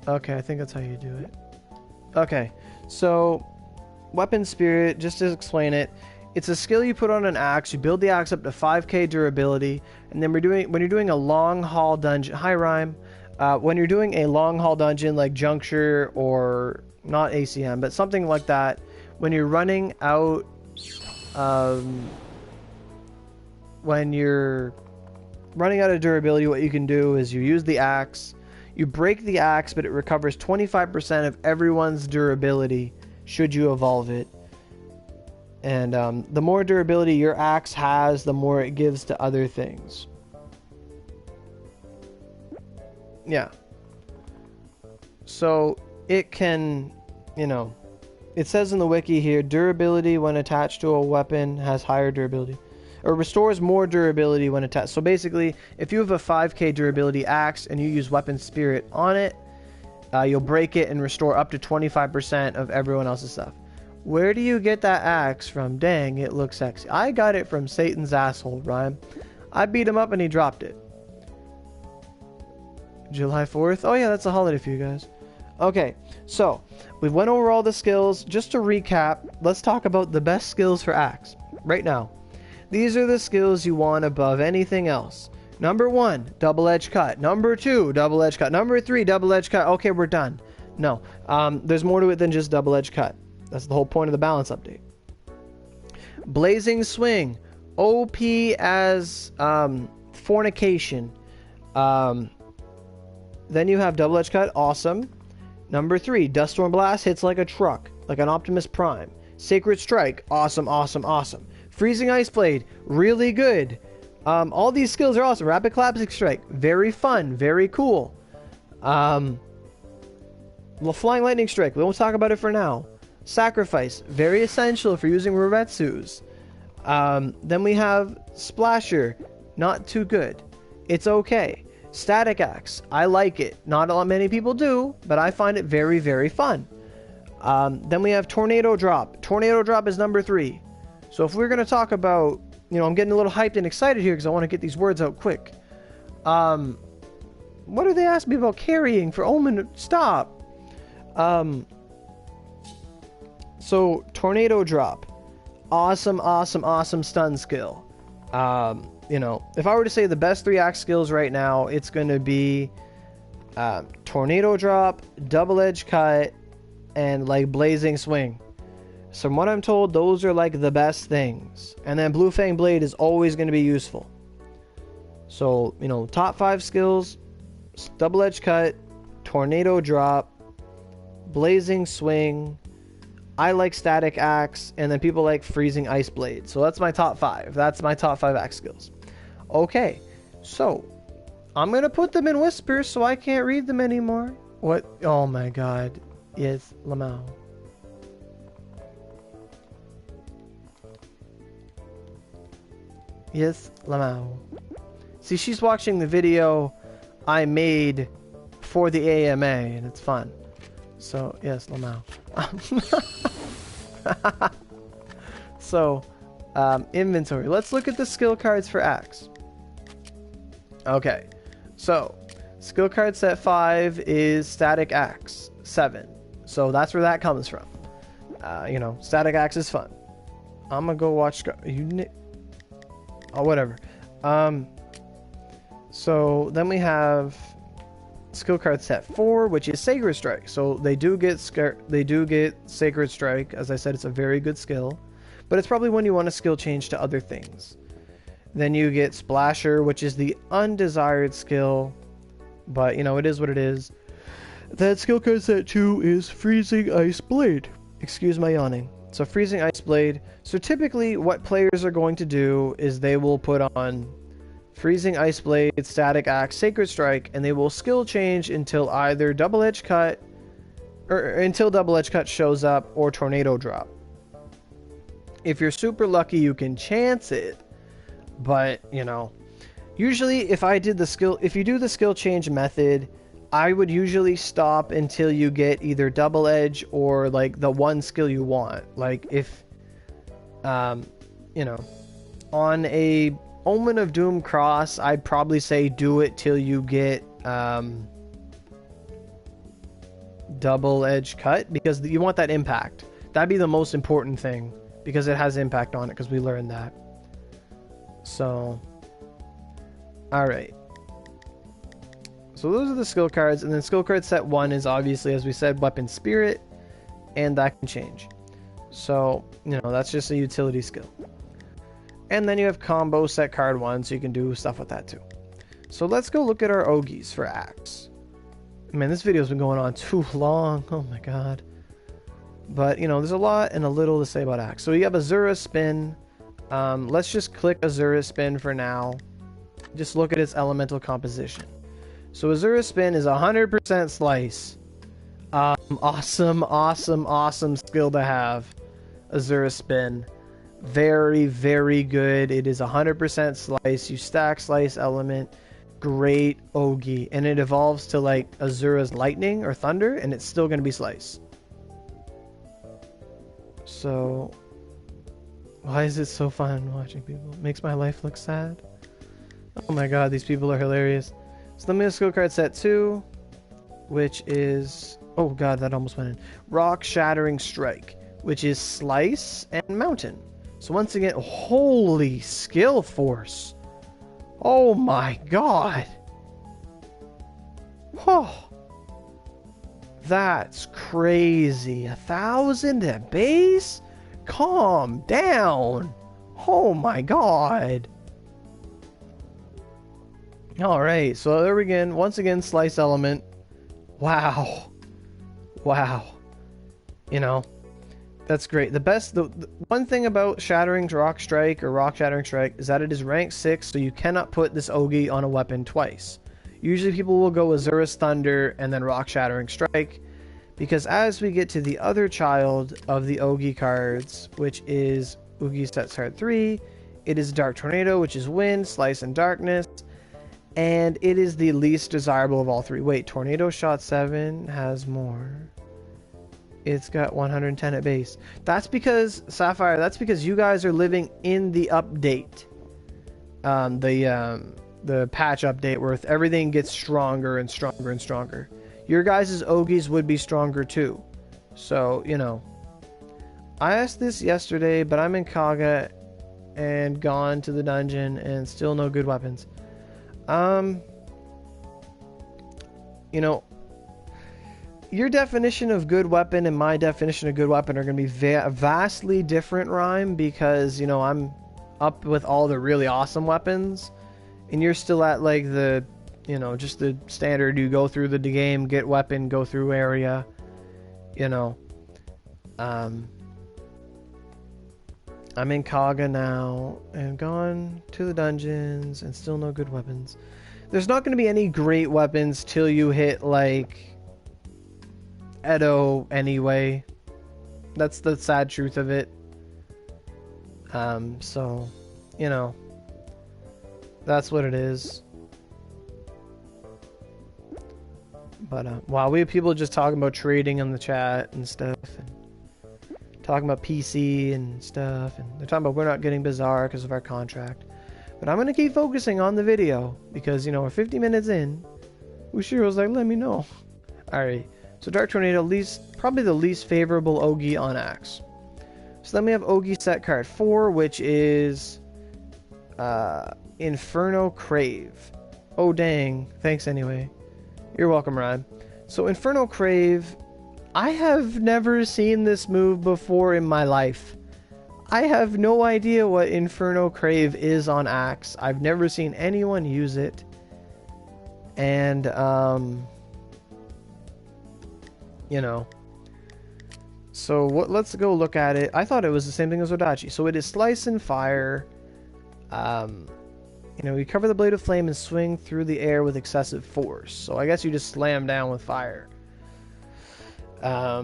Okay, I think that's how you do it. Okay, so weapon spirit, just to explain it, it's a skill you put on an axe. You build the axe up to 5k durability, and then when you're doing a long haul dungeon, hi Rhyme, when you're doing a long haul dungeon like Juncture or not ACM, but something like that, when you're running out, when you're running out of durability, what you can do is you use the axe. You break the axe, but it recovers 25% of everyone's durability should you evolve it. And the more durability your axe has, the more it gives to other things. Yeah. So it can, you know, it says in the wiki here, durability when attached to a weapon has higher durability. Or restores more durability when attached. So basically, if you have a 5k durability axe and you use weapon spirit on it, you'll break it and restore up to 25% of everyone else's stuff. Where do you get that axe from? Dang, it looks sexy. I got it from Satan's asshole, Ryan. I beat him up and he dropped it. July 4th? Oh yeah, that's a holiday for you guys. Okay, so we went over all the skills. Just to recap, let's talk about the best skills for axe right now. These are the skills you want above anything else. Number 1, double-edged cut. Number 2, double-edged cut. Number 3, double-edged cut. Okay, we're done. No, there's more to it than just double-edged cut. That's the whole point of the balance update. Blazing swing. OP as fornication. Then you have double-edged cut. Awesome. Number 3, dust storm blast hits like a truck, like an Optimus Prime. Sacred strike. Awesome, awesome, awesome. Freezing Ice Blade, really good. All these skills are awesome. Rapid Collapsing Strike, very fun, very cool. Flying Lightning Strike, we won't talk about it for now. Sacrifice, very essential for using Ruretsus. Then we have Splasher, not too good. It's okay. Static Axe, I like it. Not a lot many people do, but I find it very, very fun. Then we have Tornado Drop. Tornado Drop is number 3. So if we're going to talk about, you know, I'm getting a little hyped and excited here because I want to get these words out quick. What do they ask me about carrying for Omen? Stop. So Tornado Drop. Awesome, awesome, awesome stun skill. You know, if I were to say the best 3 axe skills right now, it's going to be Tornado Drop, double-edged cut, and like Blazing Swing. So from what I'm told, those are like the best things. And then Blue Fang Blade is always going to be useful. So, you know, top 5 skills, double-edged cut, Tornado Drop, Blazing Swing. I like Static Axe, and then people like Freezing Ice Blade. So that's my top 5. That's my top 5 axe skills. Okay, so I'm going to put them in whispers so I can't read them anymore. What? Oh my god. Yes, Lamau. Yes, Lamau. See, she's watching the video I made for the AMA, and it's fun. So, yes, Lamau. So, inventory. Let's look at the skill cards for axe. Okay, so skill card set 5 is Static Axe 7. So that's where that comes from. You know, Static Axe is fun. I'm gonna go watch. Oh, whatever. So then we have skill card set 4, which is Sacred Strike. So they do get Sacred Strike. As I said, it's a very good skill, but it's probably when you want to skill change to other things. Then you get Splasher, which is the undesired skill, but you know, it is what it is. That skill card set 2 is Freezing Ice Blade. Excuse my yawning. So Freezing Ice Blade. So typically what players are going to do is they will put on Freezing Ice Blade, Static Axe, Sacred Strike, and they will skill change until either double-edged cut, or until double-edged cut shows up, or Tornado Drop. If you're super lucky, you can chance it, but you know, usually if you do the skill change method, I would usually stop until you get either double edge or like the one skill you want. Like if, you know, on a Omen of Doom Cross, I'd probably say do it till you get double edge cut, because you want that impact. That'd be the most important thing, because it has impact on it, because we learned that. So, alright. So those are the skill cards, and then skill card set 1 is obviously, as we said, Weapon Spirit, and that can change. So, you know, that's just a utility skill. And then you have combo set card 1, so you can do stuff with that too. So let's go look at our Ogis for Axe. Man, this video's been going on too long. Oh my god. But, you know, there's a lot and a little to say about Axe. So you have Azura Spin. Let's just click Azura Spin for now. Just look at its elemental composition. So Azura Spin is 100% slice. Awesome, awesome, awesome skill to have. Azura Spin. Very, very good. It is 100% slice. You stack slice element. Great Ogi. And it evolves to like Azura's lightning or thunder, and it's still going to be slice. So, why is it so fun watching people? It makes my life look sad. Oh my god, these people are hilarious. So let me have skill card set 2, which is, oh god, that almost went in. Rock Shattering Strike, which is slice and mountain. So once again, holy skill force. Oh my god. Oh, that's crazy. 1,000 at base? Calm down. Oh my god. Alright, so there we go. Once again, slice element. Wow. Wow. You know, that's great. The one thing about Shattering Rock Strike or Rock Shattering Strike is that it is rank 6, so you cannot put this Ogi on a weapon twice. Usually people will go Azura's Thunder and then Rock Shattering Strike, because as we get to the other child of the Ogi cards, which is Ogi set card 3, it is Dark Tornado, which is Wind, Slice, and Darkness. And it is the least desirable of all three. Wait, Tornado Shot 7 has more. It's got 110 at base. That's because, Sapphire, that's because you guys are living in the update. The patch update where everything gets stronger and stronger and stronger. Your guys' Ogis would be stronger too. So, you know. I asked this yesterday, but I'm in Kaga and gone to the dungeon and still no good weapons. You know, your definition of good weapon and my definition of good weapon are going to be vastly different, Rhyme, because, you know, I'm up with all the really awesome weapons, and you're still at, like, the, you know, just the standard, you go through the game, get weapon, go through area, you know. I'm in Kaga now, and gone to the dungeons, and still no good weapons. There's not going to be any great weapons till you hit, like, Edo anyway. That's the sad truth of it. So, you know, that's what it is. But, wow, we have people just talking about trading in the chat and stuff, and talking about PC and stuff, and they're talking about we're not getting Bazaar because of our contract. But I'm going to keep focusing on the video, because, you know, we're 50 minutes in. Ushiro's like, let me know. Alright, so Dark Tornado, probably the least favorable Ogi on Axe. So then we have Ogi set card 4, which is Inferno Crave. Oh dang, thanks anyway. You're welcome, Ryan. So Inferno Crave, I have never seen this move before in my life. I have no idea what Inferno Crave is on Axe. I've never seen anyone use it. And, you know. So let's go look at it. I thought it was the same thing as Odachi. So it is Slice and Fire. You know, you cover the blade of flame and swing through the air with excessive force. So I guess you just slam down with fire. I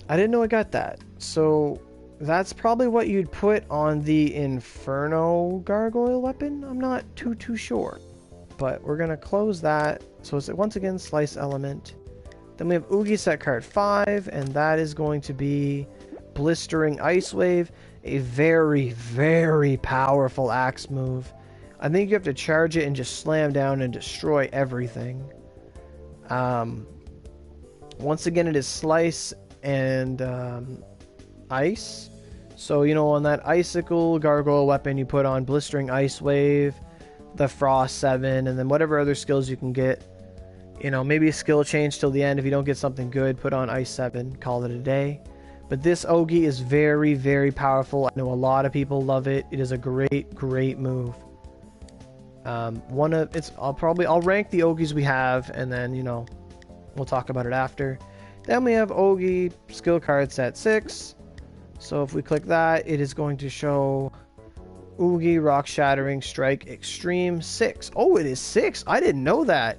didn't know I got that. So that's probably what you'd put on the Inferno Gargoyle weapon. I'm not too sure. But we're going to close that. So it's once again Slice Element. Then we have Oogie set card 5. And that is going to be Blistering Ice Wave. A very, very powerful Axe move. I think you have to charge it and just slam down and destroy everything. Once again, it is slice and ice. So, you know, on that icicle gargoyle weapon, you put on blistering ice wave, the frost 7, and then whatever other skills you can get. You know, maybe a skill change till the end. If you don't get something good, put on ice 7, call it a day. But this Ogi is very, very powerful. I know a lot of people love it. It is a great, great move. I'll rank the Ogis we have, and then, you know, we'll talk about it after. Then we have Ogi skill card set 6. So if we click that, it is going to show Oogie Rock Shattering Strike Extreme 6. Oh, it is 6. I didn't know that.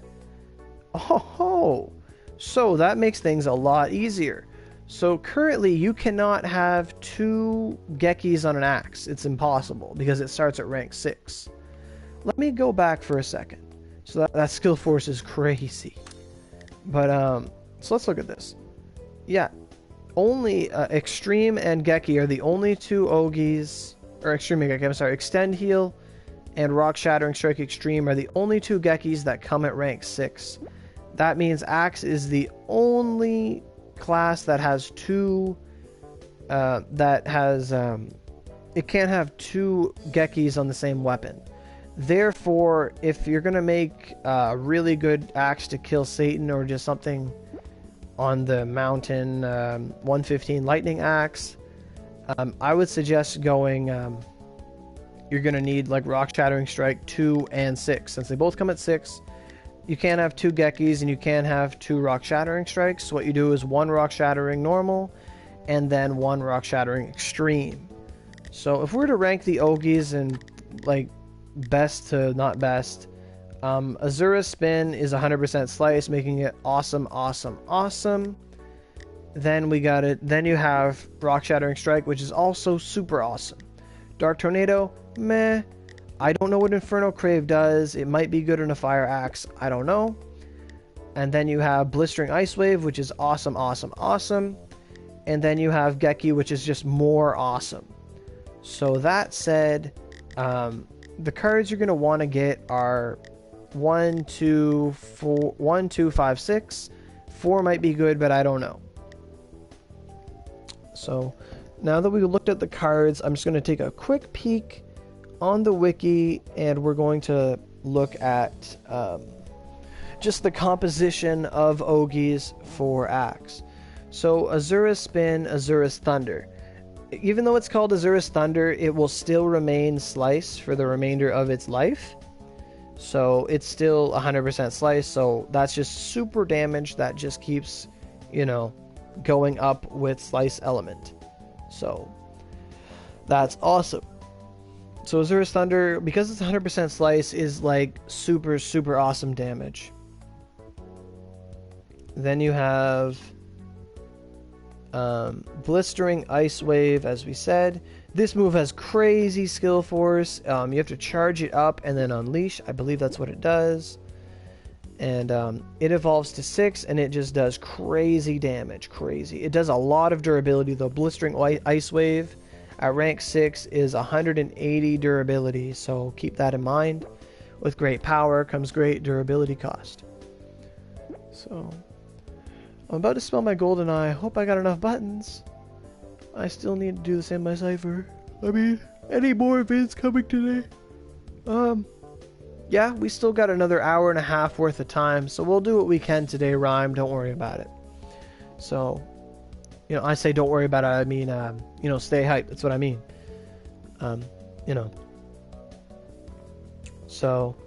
Oh, so that makes things a lot easier. So currently you cannot have 2 Gekis on an axe. It's impossible because it starts at rank 6. Let me go back for a second. So that skill force is crazy. But so let's look at this. Yeah, only Extreme and Geki are the only 2 Ogis, or Extreme and Geki, I'm sorry, Extend Heal and Rock Shattering Strike Extreme are the only 2 Gekis that come at rank 6. That means Axe is the only class that has 2, it can't have 2 Gekis on the same weapon. Therefore, if you're going to make a really good axe to kill Satan or just something on the mountain 115 lightning axe, I would suggest going, you're going to need like Rock Shattering Strike 2 and 6. Since they both come at 6, you can't have 2 Gekis and you can't have 2 Rock Shattering Strikes. So what you do is 1 Rock Shattering normal and then 1 Rock Shattering Extreme. So if we're to rank the Ogis and like best to not best, Azura's Spin is 100% slice, making it awesome, awesome, awesome. Then we got it. Then you have Rock Shattering Strike, which is also super awesome. Dark Tornado, meh. I don't know what Inferno Crave does. It might be good in a fire axe. I don't know. And then you have Blistering Ice Wave, which is awesome, awesome, awesome. And then you have Geki, which is just more awesome. So that said, the cards you're going to want to get are 1, 2, 5, 6. 4 might be good, but I don't know. So now that we looked at the cards, I'm just going to take a quick peek on the wiki, and we're going to look at just the composition of Ogis for Axe. So Azura's Spin, Azura's Thunder. Even though it's called Azura's Thunder, it will still remain slice for the remainder of its life. So it's still 100% slice, so that's just super damage that just keeps, you know, going up with slice element. So that's awesome. So Azura's Thunder, because it's 100% slice, is like super, super awesome damage. Then you have Blistering Ice Wave, as we said. This move has crazy skill force. You have to charge it up and then unleash. I believe that's what it does. And it evolves to 6, and it just does crazy damage. Crazy. It does a lot of durability, though. Blistering Ice Wave at rank 6 is 180 durability, so keep that in mind. With great power comes great durability cost. So I'm about to spell my golden eye. Hope I got enough buttons. I still need to do the same by Cypher. I mean, any more vids coming today? Yeah, we still got another hour and a half worth of time, so we'll do what we can today, Rhyme. Don't worry about it. So, you know, I say don't worry about it. I mean, you know, stay hyped. That's what I mean. You know. So,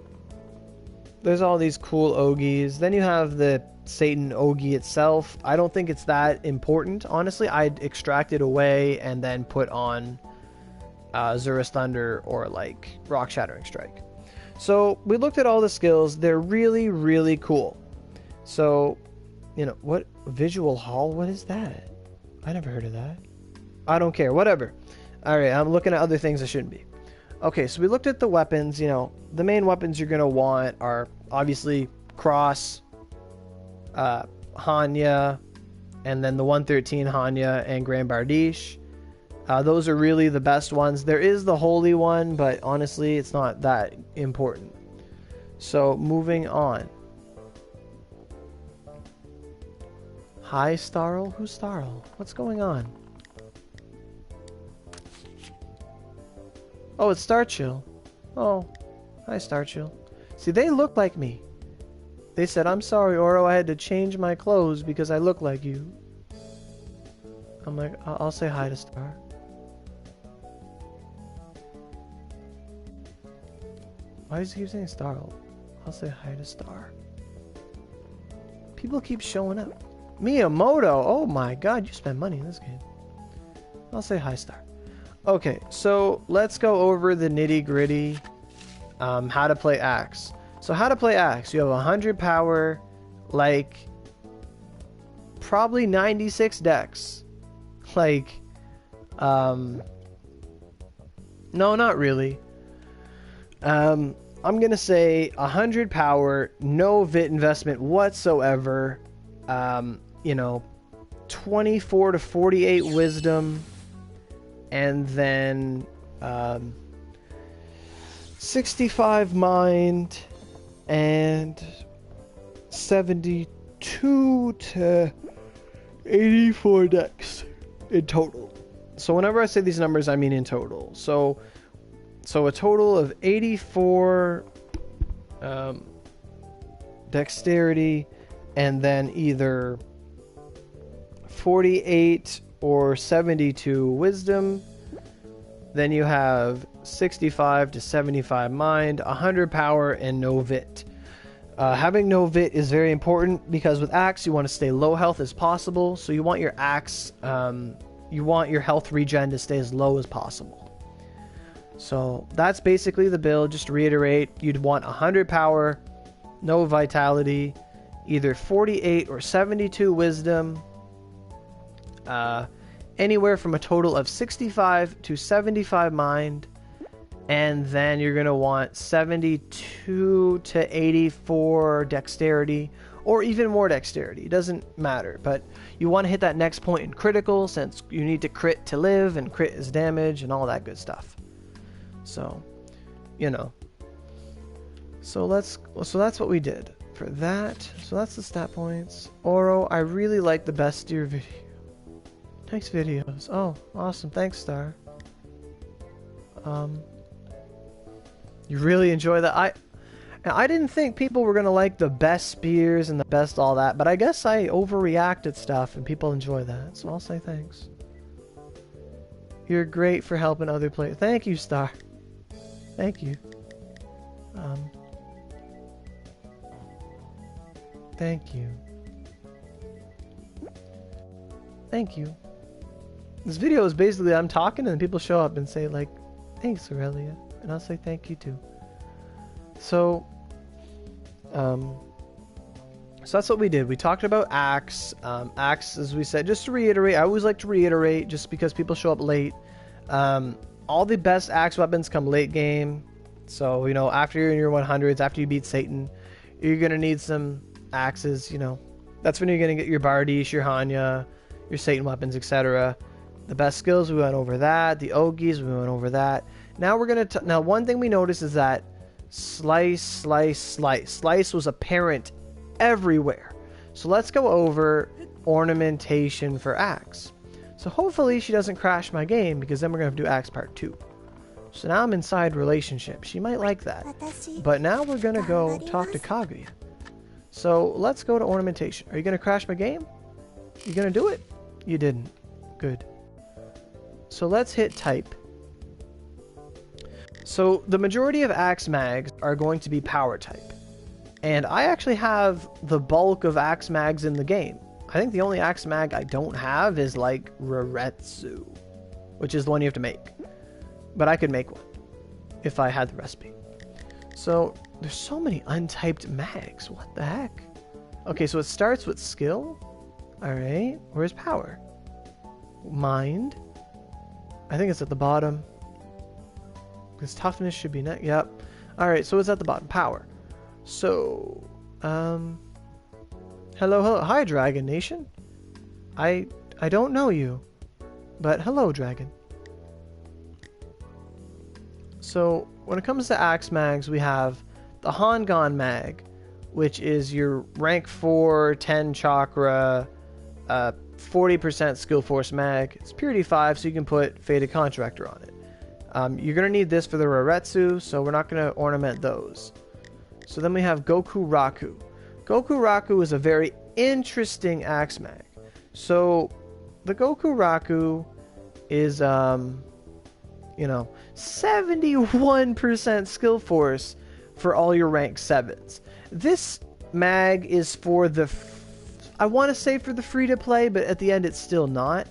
there's all these cool Ogis. Then you have the Satan Ogi itself. I don't think it's that important, honestly. I'd extract it away and then put on Azura's Thunder or like Rock Shattering Strike. So we looked at all the skills. They're really, really cool. So, you know, what visual hall? What is that? I never heard of that. I don't care. Whatever. All right, I'm looking at other things I shouldn't be. Okay, so we looked at the weapons. You know, the main weapons you're gonna want are obviously Cross, Hanya, and then the 113 Hanya and Grand Bardiche. Those are really the best ones. There is the holy one, but honestly, it's not that important. So, moving on. Hi, Starl? Who's Starl? What's going on? Oh, it's Starchill. Oh, hi, Starchill. See, they look like me. They said, I'm sorry, Oro, I had to change my clothes because I look like you. I'm like, I'll say hi to Star. Why does he keep saying Star? I'll say hi to Star. People keep showing up. Miyamoto! Oh my god, you spend money in this game. I'll say hi, Star. Okay, so let's go over the nitty-gritty. How to play Axe. So how to play Axe. You have 100 power, like, probably 96 dex. Like, no, not really. I'm gonna say 100 power, no VIT investment whatsoever. You know, 24 to 48 wisdom, and then 65 mind, and 72 to 84 dex in total. So whenever I say these numbers, I mean in total. So a total of 84 dexterity, and then either 48 or 72 wisdom. Then you have 65 to 75 mind, 100 power, and no VIT. Having no VIT is very important because with Axe you want to stay low health as possible. So you want your Axe, you want your health regen to stay as low as possible. So that's basically the build. Just to reiterate, you'd want 100 power, no vitality, either 48 or 72 wisdom, anywhere from a total of 65 to 75 mind, and then you're going to want 72 to 84 dexterity, or even more dexterity. It doesn't matter, but you want to hit that next point in critical, since you need to crit to live, and crit is damage and all that good stuff. So, you know. So that's what we did for that. So that's the stat points. Oro, I really like the best steer video. Nice videos. Oh, awesome. Thanks, Star. You really enjoy that? I didn't think people were gonna like the best spears and the best all that, but I guess I overreacted stuff and people enjoy that, so I'll say thanks. You're great for helping other players. Thank you, Star. Thank you. Thank you. Thank you. This video is basically I'm talking and people show up and say like, thanks, Aurelia, and I'll say thank you too. So that's what we did. We talked about Axe. Axe, as we said, just to reiterate, I always like to reiterate just because people show up late. All the best Axe weapons come late game. So, you know, after you're in your 100s, after you beat Satan, you're going to need some Axes, you know. That's when you're going to get your Bardiche, your Hanya, your Satan weapons, etc. The best skills, we went over that. The Ogis, we went over that. Now we're going to... Now, one thing we noticed is that Slice was apparent everywhere. So let's go over ornamentation for Axe. So hopefully she doesn't crash my game, because then we're going to do Axe Part 2. So now I'm inside relationship. She might like that. But now we're going to go talk to Kaguya. So let's go to ornamentation. Are you going to crash my game? You going to do it? You didn't. Good. So let's hit type. So the majority of Axe mags are going to be power type. And I actually have the bulk of Axe mags in the game. I think the only Axe mag I don't have is like Raretsu, which is the one you have to make. But I could make one if I had the recipe. So there's so many untyped mags. What the heck? Okay, so it starts with skill. Alright, where's power? Mind. I think it's at the bottom. Because toughness should be next. Yep. Alright, so it's at the bottom. Power. So, hello. Hi, Dragon Nation. I don't know you. But hello, Dragon. So when it comes to axe mags, we have the Hongon mag, which is your rank 4, 10 chakra, 40% skill force mag. It's purity 5, so you can put Faded Contractor on it. You're going to need this for the Raretsu, so we're not going to ornament those. So then we have Goku Raku. Goku Raku is a very interesting axe mag. So the Goku Raku is, 71% skill force for all your rank 7s. This mag is for the, I want to say for the free to play, but at the end it's still not.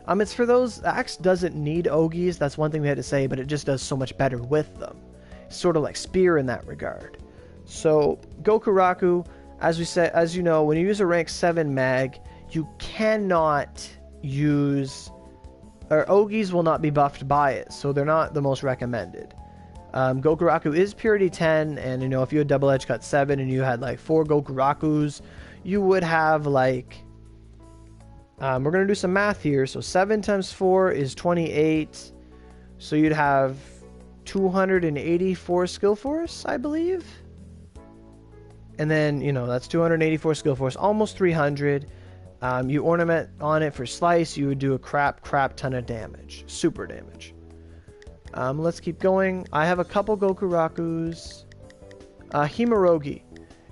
It's for those, Axe doesn't need Ogis, that's one thing we had to say, but it just does so much better with them. It's sort of like Spear in that regard. So, Goku Raku, as you know, when you use a rank 7 mag, you cannot use, or Ogis will not be buffed by it, so they're not the most recommended. Goku Raku is purity 10, and if you had double edge cut 7 and you had like 4 Goku Rakus, you would have like, we're going to do some math here. So 7 times 4 is 28. So you'd have 284 skill force, I believe. And then, that's 284 skill force, almost 300. You ornament on it for slice, you would do a crap ton of damage. Super damage. Let's keep going. I have a couple Goku Rakus. Himorogi.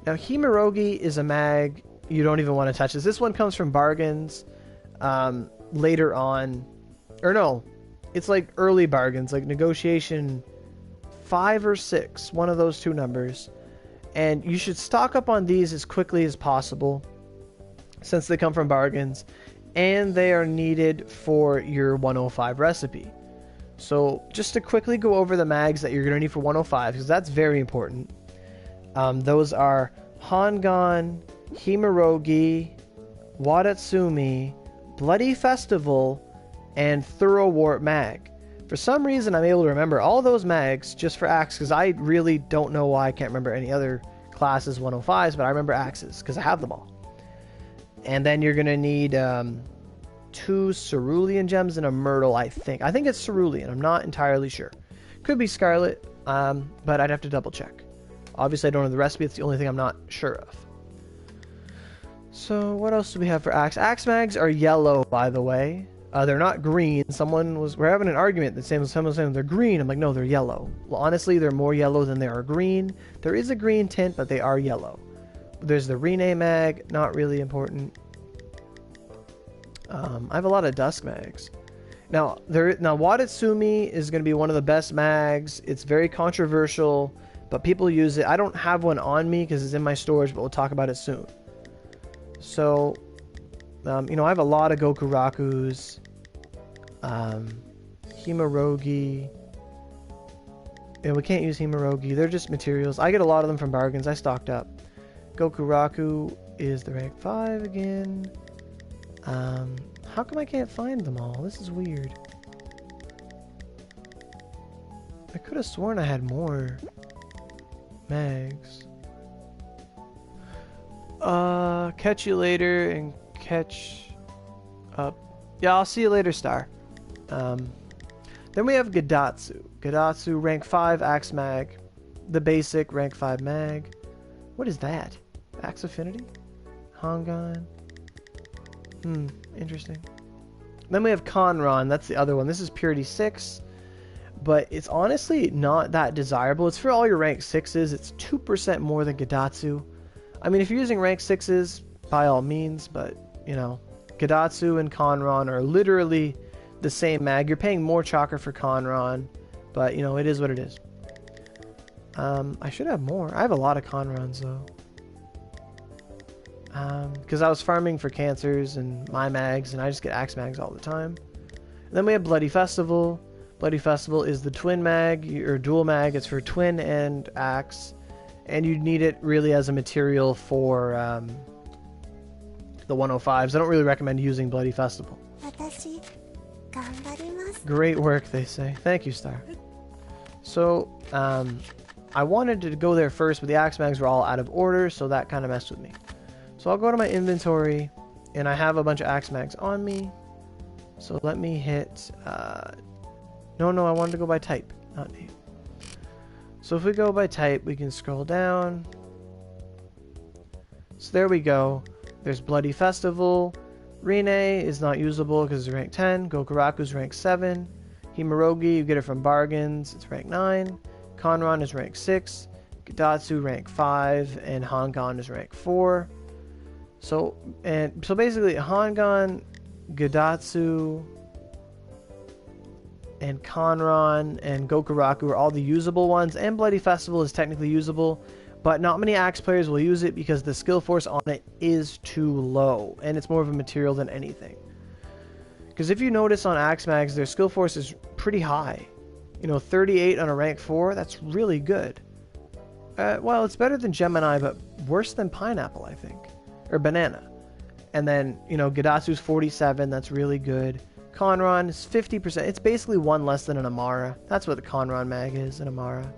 Now, Himorogi is a mag you don't even want to touch. This one comes from bargains. Later on, or no, it's like early bargains, like negotiation 5 or 6, one of those two numbers, and you should stock up on these as quickly as possible since they come from bargains and they are needed for your 105 recipe. So just to quickly go over the mags that you're going to need for 105, because that's very important. Those are Hongon, Himorogi, Wadatsumi, Bloody Festival, and Thorough Warp Mag. For some reason, I'm able to remember all those mags just for Axe, because I really don't know why I can't remember any other classes 105s, but I remember Axes, because I have them all. And then you're going to need 2 Cerulean gems and a Myrtle, I think. I think it's Cerulean. I'm not entirely sure. Could be Scarlet, but I'd have to double check. Obviously, I don't know the recipe. It's the only thing I'm not sure of. So what else do we have for Axe? Axe mags are yellow, by the way. They're not green. We're having an argument that someone was saying they're green. I'm like, no, they're yellow. Well, honestly, they're more yellow than they are green. There is a green tint, but they are yellow. There's the Rename mag, not really important. I have a lot of Dusk mags. Now Wadatsumi is going to be one of the best mags. It's very controversial, but people use it. I don't have one on me because it's in my storage, but we'll talk about it soon. So, I have a lot of Goku Rakus, Himorogi, and we can't use Himorogi. They're just materials. I get a lot of them from bargains. I stocked up. Goku Raku is the rank 5 again. How come I can't find them all? This is weird. I could have sworn I had more mags. Catch you later and catch up. Yeah, I'll see you later, Star. Then we have Gadatsu. Gadatsu, rank 5 Axe Mag. The basic rank 5 mag. What is that? Axe Affinity? Hongon. Interesting. Then we have Conron. That's the other one. This is Purity 6. But it's honestly not that desirable. It's for all your rank 6s. It's 2% more than Gadatsu. I mean, if you're using rank 6s, by all means, but, Gadatsu and Conron are literally the same mag. You're paying more chakra for Conron, but, it is what it is. I should have more. I have a lot of Conrons, though. Because I was farming for cancers and my mags, and I just get Axe mags all the time. And then we have Bloody Festival. Bloody Festival is the twin mag, or dual mag. It's for twin and Axe. And you need it really as a material for the 105s. I don't really recommend using Bloody Festival. Great work, they say. Thank you, Star. So, I wanted to go there first, but the Axe mags were all out of order, so that kind of messed with me. So I'll go to my inventory, and I have a bunch of Axe mags on me. So let me hit... No, I wanted to go by type, not name. So if we go by type, we can scroll down. So there we go. There's Bloody Festival. Rine is not usable because it's rank 10. Gokuraku is rank 7. Himorogi, you get it from bargains. It's rank 9. Kanron is rank 6. Gidatsu rank 5. And Hongon is rank 4. So basically Hongon, Gidatsu, and Kanron and Gokuraku are all the usable ones, and Bloody Festival is technically usable, but not many Axe players will use it because the skill force on it is too low, and it's more of a material than anything. Because if you notice on Axe Mags, their skill force is pretty high. You know, 38 on a rank 4, that's really good. Well, it's better than Gemini, but worse than Pineapple, I think. Or Banana. And then, you know, Gidatsu's 47, that's really good. Conron is 50%. It's basically one less than an Amara. That's what the Conron mag is, an Amara.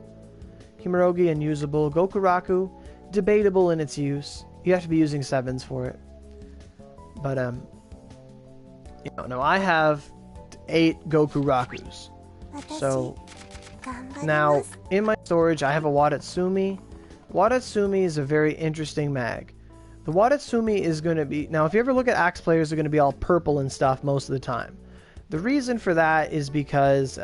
Himorogi, unusable. Gokuraku, debatable in its use. You have to be using 7s for it. But, you know, now I have 8 Gokurakus. So, now, in my storage, I have a Wadatsumi. Wadatsumi is a very interesting mag. The Wadatsumi is going to be... Now, if you ever look at Axe players, they're going to be all purple and stuff most of the time. The reason for that is because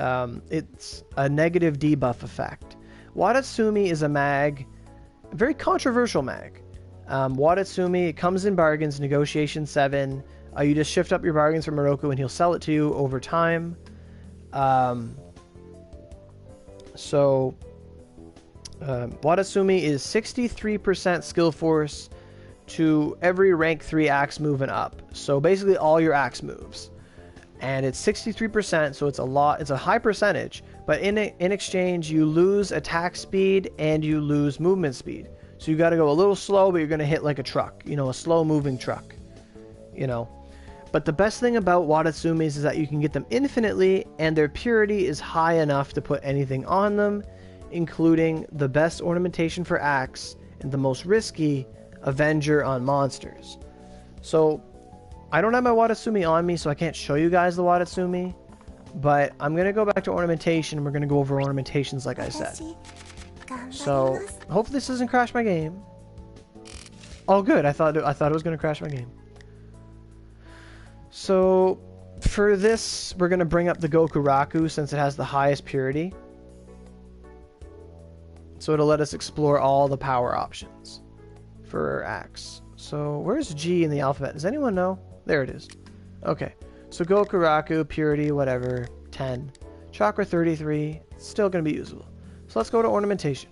it's a negative debuff effect. Wadatsumi is a mag, a very controversial mag. Wadatsumi, it comes in bargains, negotiation 7. You just shift up your bargains from Moroku and he'll sell it to you over time. Wadatsumi is 63% skill force to every rank 3 axe move and up. So basically all your axe moves. And it's 63%, so it's a lot. It's a high percentage. But in exchange, you lose attack speed and you lose movement speed. So you got to go a little slow, but you're going to hit like a truck. You know, a slow-moving truck. You know. But the best thing about Wadatsumis is that you can get them infinitely, and their purity is high enough to put anything on them, including the best ornamentation for axe and the most risky Avenger on monsters. So I don't have my Wadatsumi on me, so I can't show you guys the Wadatsumi, but I'm going to go back to ornamentation, and we're going to go over ornamentations like I said. So hopefully this doesn't crash my game. Oh good, I thought it was going to crash my game. So for this, we're going to bring up the Gokuraku since it has the highest purity. So it'll let us explore all the power options for axe. So where's G in the alphabet? Does anyone know? There it is. Okay. So Gokuraku, purity, whatever, 10. Chakra 33, still going to be usable. So let's go to ornamentation.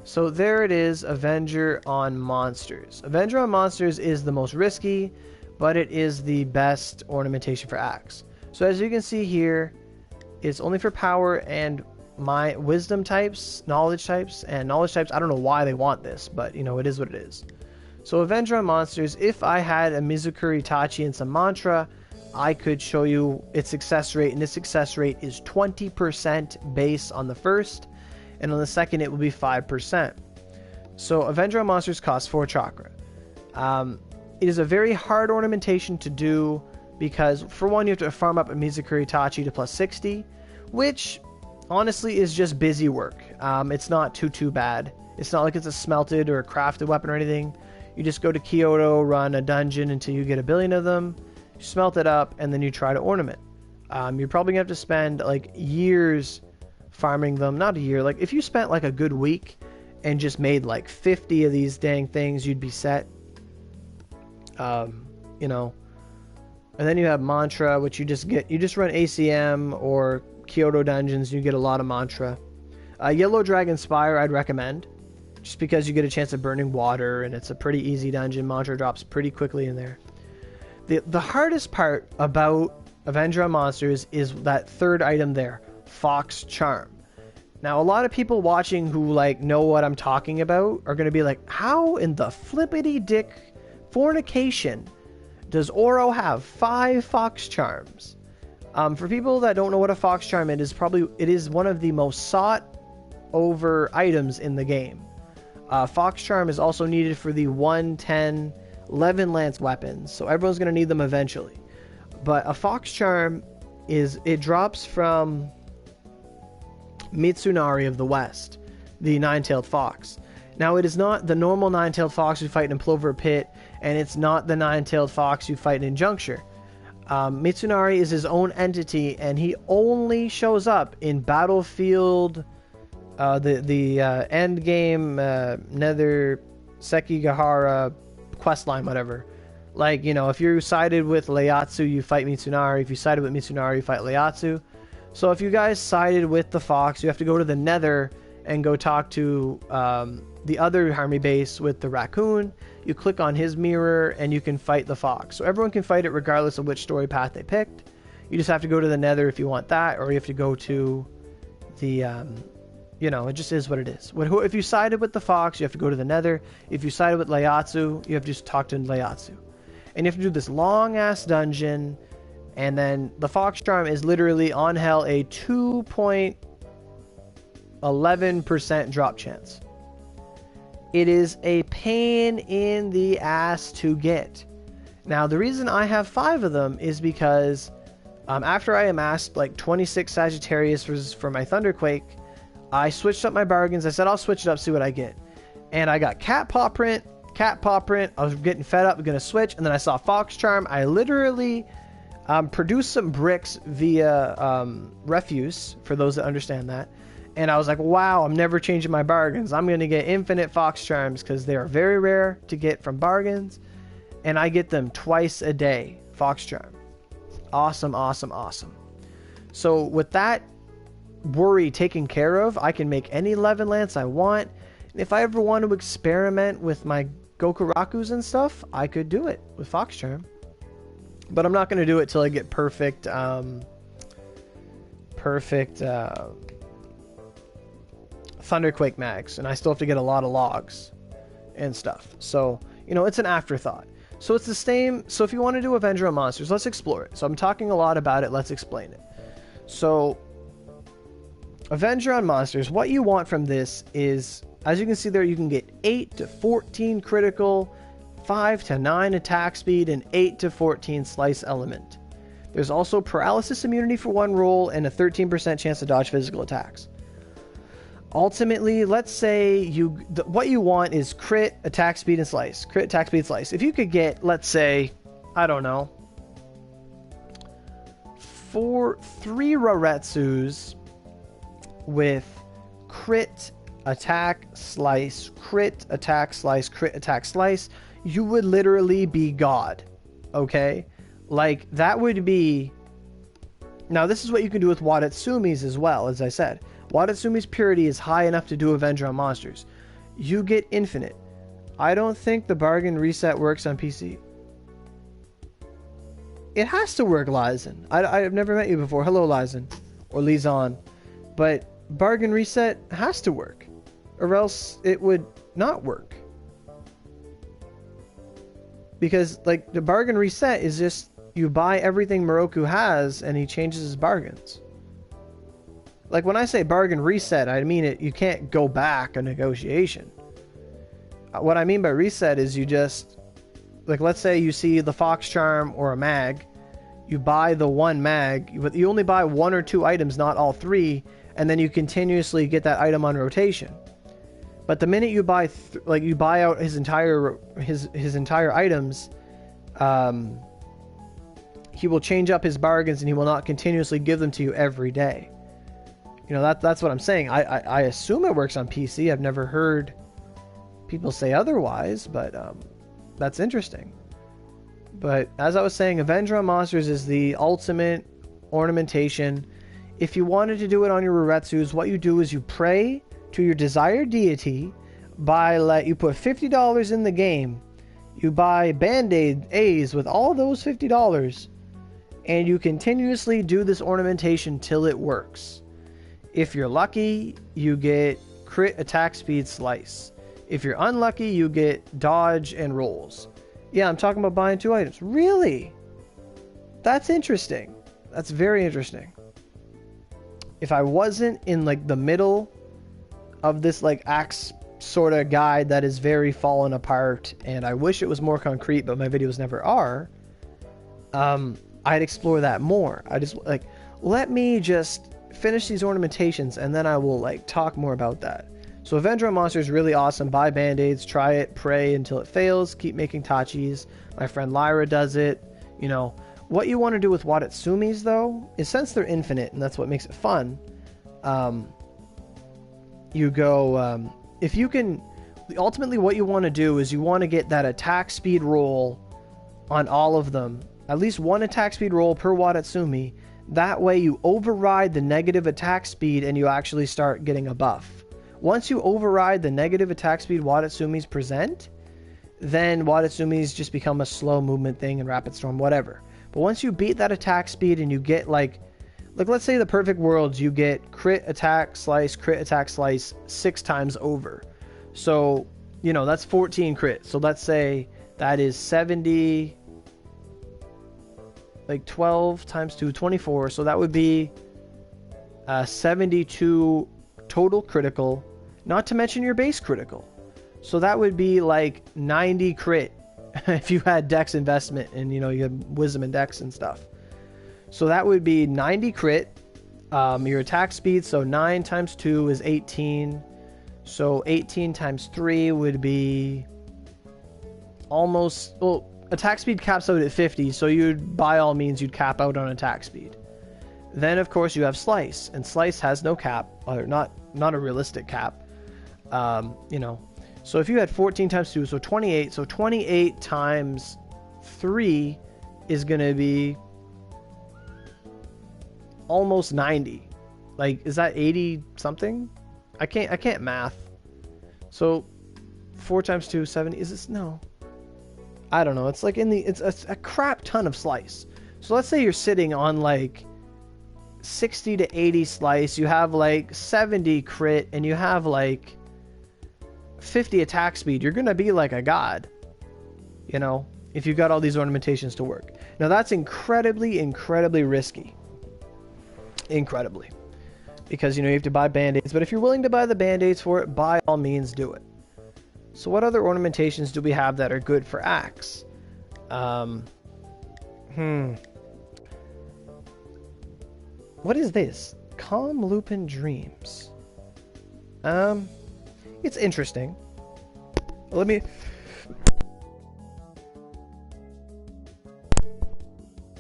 So there it is, Avenger on monsters. Avenger on monsters is the most risky, but it is the best ornamentation for axe. So as you can see here, it's only for power and my wisdom types, knowledge types, and knowledge types. I don't know why they want this, but you know, it is what it is. So Avenger on monsters, if I had a Mizukuri Itachi and some mantra, I could show you its success rate, and its success rate is 20% base on the first, and on the second it will be 5%. So Avenger on monsters costs 4 chakra. It is a very hard ornamentation to do because, for one, you have to farm up a Mizukuri Itachi to plus 60, which honestly is just busy work. It's not too bad. It's not like it's a smelted or a crafted weapon or anything. You just go to Kyoto, run a dungeon until you get a billion of them, you smelt it up, and then you try to ornament. You're probably going to have to spend like years farming them. Not a year. Like if you spent like a good week and just made like 50 of these dang things, you'd be set. You know. And then you have mantra, which you just run ACM or Kyoto dungeons, you get a lot of mantra. Yellow Dragon Spire I'd recommend, just because you get a chance of burning water, and it's a pretty easy dungeon. Mantra drops pretty quickly in there. The hardest part about Avenger on monsters is that third item there, Fox Charm. Now a lot of people watching who like know what I'm talking about are going to be like, how in the flippity dick fornication does Oro have 5 Fox Charms? For people that don't know what a Fox Charm is, it is one of the most sought over items in the game. Fox Charm is also needed for the 110 11 lance weapons, so everyone's going to need them eventually. But a Fox Charm it drops from Mitsunari of the West. the nine-tailed fox. Now, it is not the normal nine-tailed fox you fight in Plover Pit, and it's not the nine-tailed fox you fight in Juncture. Mitsunari is his own entity, and he only shows up in Battlefield, the end game, Nether Sekigahara questline, whatever. Like, you know, if you sided with Ieyasu, you fight Mitsunari. If you sided with Mitsunari, you fight Ieyasu. So if you guys sided with the fox, you have to go to the Nether and go talk to the other army base with the raccoon. You click on his mirror and you can fight the fox. So everyone can fight it regardless of which story path they picked. You just have to go to the Nether if you want that, or you have to go to the, you know, it just is what it is. If you sided with the fox, you have to go to the Nether. If you sided with Ieyasu, you have to just talk to Ieyasu. And you have to do this long-ass dungeon, and then the fox charm is literally on hell a 2.11% drop chance. It is a pain in the ass to get. Now, the reason I have 5 of them is because after I amassed like 26 Sagittarius for my Thunderquake, I switched up my bargains. I said I'll switch it up, see what I get. And I got cat paw print. I was getting fed up, going to switch. And then I saw fox charm. I literally produced some bricks via refuse, for those that understand that. And I was like, wow, I'm never changing my bargains. I'm going to get infinite fox charms because they are very rare to get from bargains. And I get them twice a day, fox charm. Awesome, awesome, awesome. So with that worry taken care of, I can make any 11 lance I want. And if I ever want to experiment with my Gokurakus and stuff, I could do it with fox charm. But I'm not going to do it till I get perfect Thunderquake mags, and I still have to get a lot of logs and stuff. So, you know, it's an afterthought. So it's the same. So if you want to do Avenger on Monsters, let's explore it. So I'm talking a lot about it. Let's explain it. So Avenger on Monsters, what you want from this is, as you can see there, you can get 8 to 14 critical, 5 to 9 attack speed, and 8 to 14 slice element. There's also paralysis immunity for 1 roll and a 13% chance to dodge physical attacks. Ultimately, let's say what you want is crit, attack speed, and slice. Crit, attack speed, slice. If you could get, let's say, I don't know, 3 Raretsus with crit, attack, slice, crit, attack, slice, crit, attack, slice, you would literally be God. Okay? Like, that would be... Now, this is what you can do with Watatsumi's as well, as I said. Watatsumi's purity is high enough to do Avenger on Monsters. You get infinite. I don't think the bargain reset works on PC. It has to work, Lizen. I've never met you before. Hello, Lizen. Or Lizon. But bargain reset has to work. Or else it would not work. Because, like, the bargain reset is just you buy everything Moroku has and he changes his bargains. Like, when I say bargain reset, I mean it. You can't go back a negotiation. What I mean by reset is you just... Like, let's say you see the Fox Charm or a mag. You buy the 1 mag. But you only buy 1 or 2 items, not all 3. And then you continuously get that item on rotation. But the minute you buy... you buy out his entire items... he will change up his bargains and he will not continuously give them to you every day. You know, that's what I'm saying. I assume it works on PC. I've never heard people say otherwise, but that's interesting. But as I was saying, Avenger on Monsters is the ultimate ornamentation. If you wanted to do it on your Ruretsus, what you do is you pray to your desired deity you put $50 in the game. You buy Band-Aid A's with all those $50, and you continuously do this ornamentation till it works. If you're lucky, you get crit, attack, speed, slice. If you're unlucky, you get dodge and rolls. Yeah, I'm talking about buying 2 items. Really? That's interesting. That's very interesting. If I wasn't in, like, the middle of this, like, axe sort of guide that is very fallen apart, and I wish it was more concrete, but my videos never are, I'd explore that more. I just, like, let me just finish these ornamentations and then I will, like, talk more about that. So Avenger on Monster is really awesome. Buy band-aids, try it, pray until it fails, keep making tachis. My friend Lyra does it. You know, what you want to do with Watatsumis, though, is since they're infinite, and that's what makes it fun, you go, if you can, ultimately what you want to do is you want to get that attack speed roll on all of them. At least one attack speed roll per Watatsumi. That way you override the negative attack speed and you actually start getting a buff. Once you override the negative attack speed Watatsumis present, then Watatsumis just become a slow movement thing and Rapid Storm, whatever. But once you beat that attack speed and you get like let's say the perfect worlds, you get crit attack slice 6 times over. So, you know, that's 14 crit. So let's say that is 70, like 12 times 2, 24. So that would be 72 total critical, not to mention your base critical. So that would be like 90 crit if you had dex investment and, you know, you had wisdom and dex and stuff. So that would be 90 crit, your attack speed, so 9 times 2 is 18. So 18 times 3 would be almost, well, attack speed caps out at 50, so you'd, by all means, you'd cap out on attack speed. Then, of course, you have Slice, and Slice has no cap, or not a realistic cap, you know. So if you had 14 times 2, so 28, so 28 times 3 is going to be almost 90. Like, is that 80 something? I can't math. So 4 times 2, 70. Is this? No. I don't know. It's like it's a crap ton of Slice. So let's say you're sitting on like 60 to 80 Slice. You have like 70 crit and you have like 50 attack speed. You're going to be like a god, you know, if you've got all these ornamentations to work. Now that's incredibly risky. Incredibly. Because, you know, you have to buy band-aids. But if you're willing to buy the band-aids for it, by all means do it. So what other ornamentations do we have that are good for Axe? What is this? Calm Lupin Dreams. It's interesting. Let me...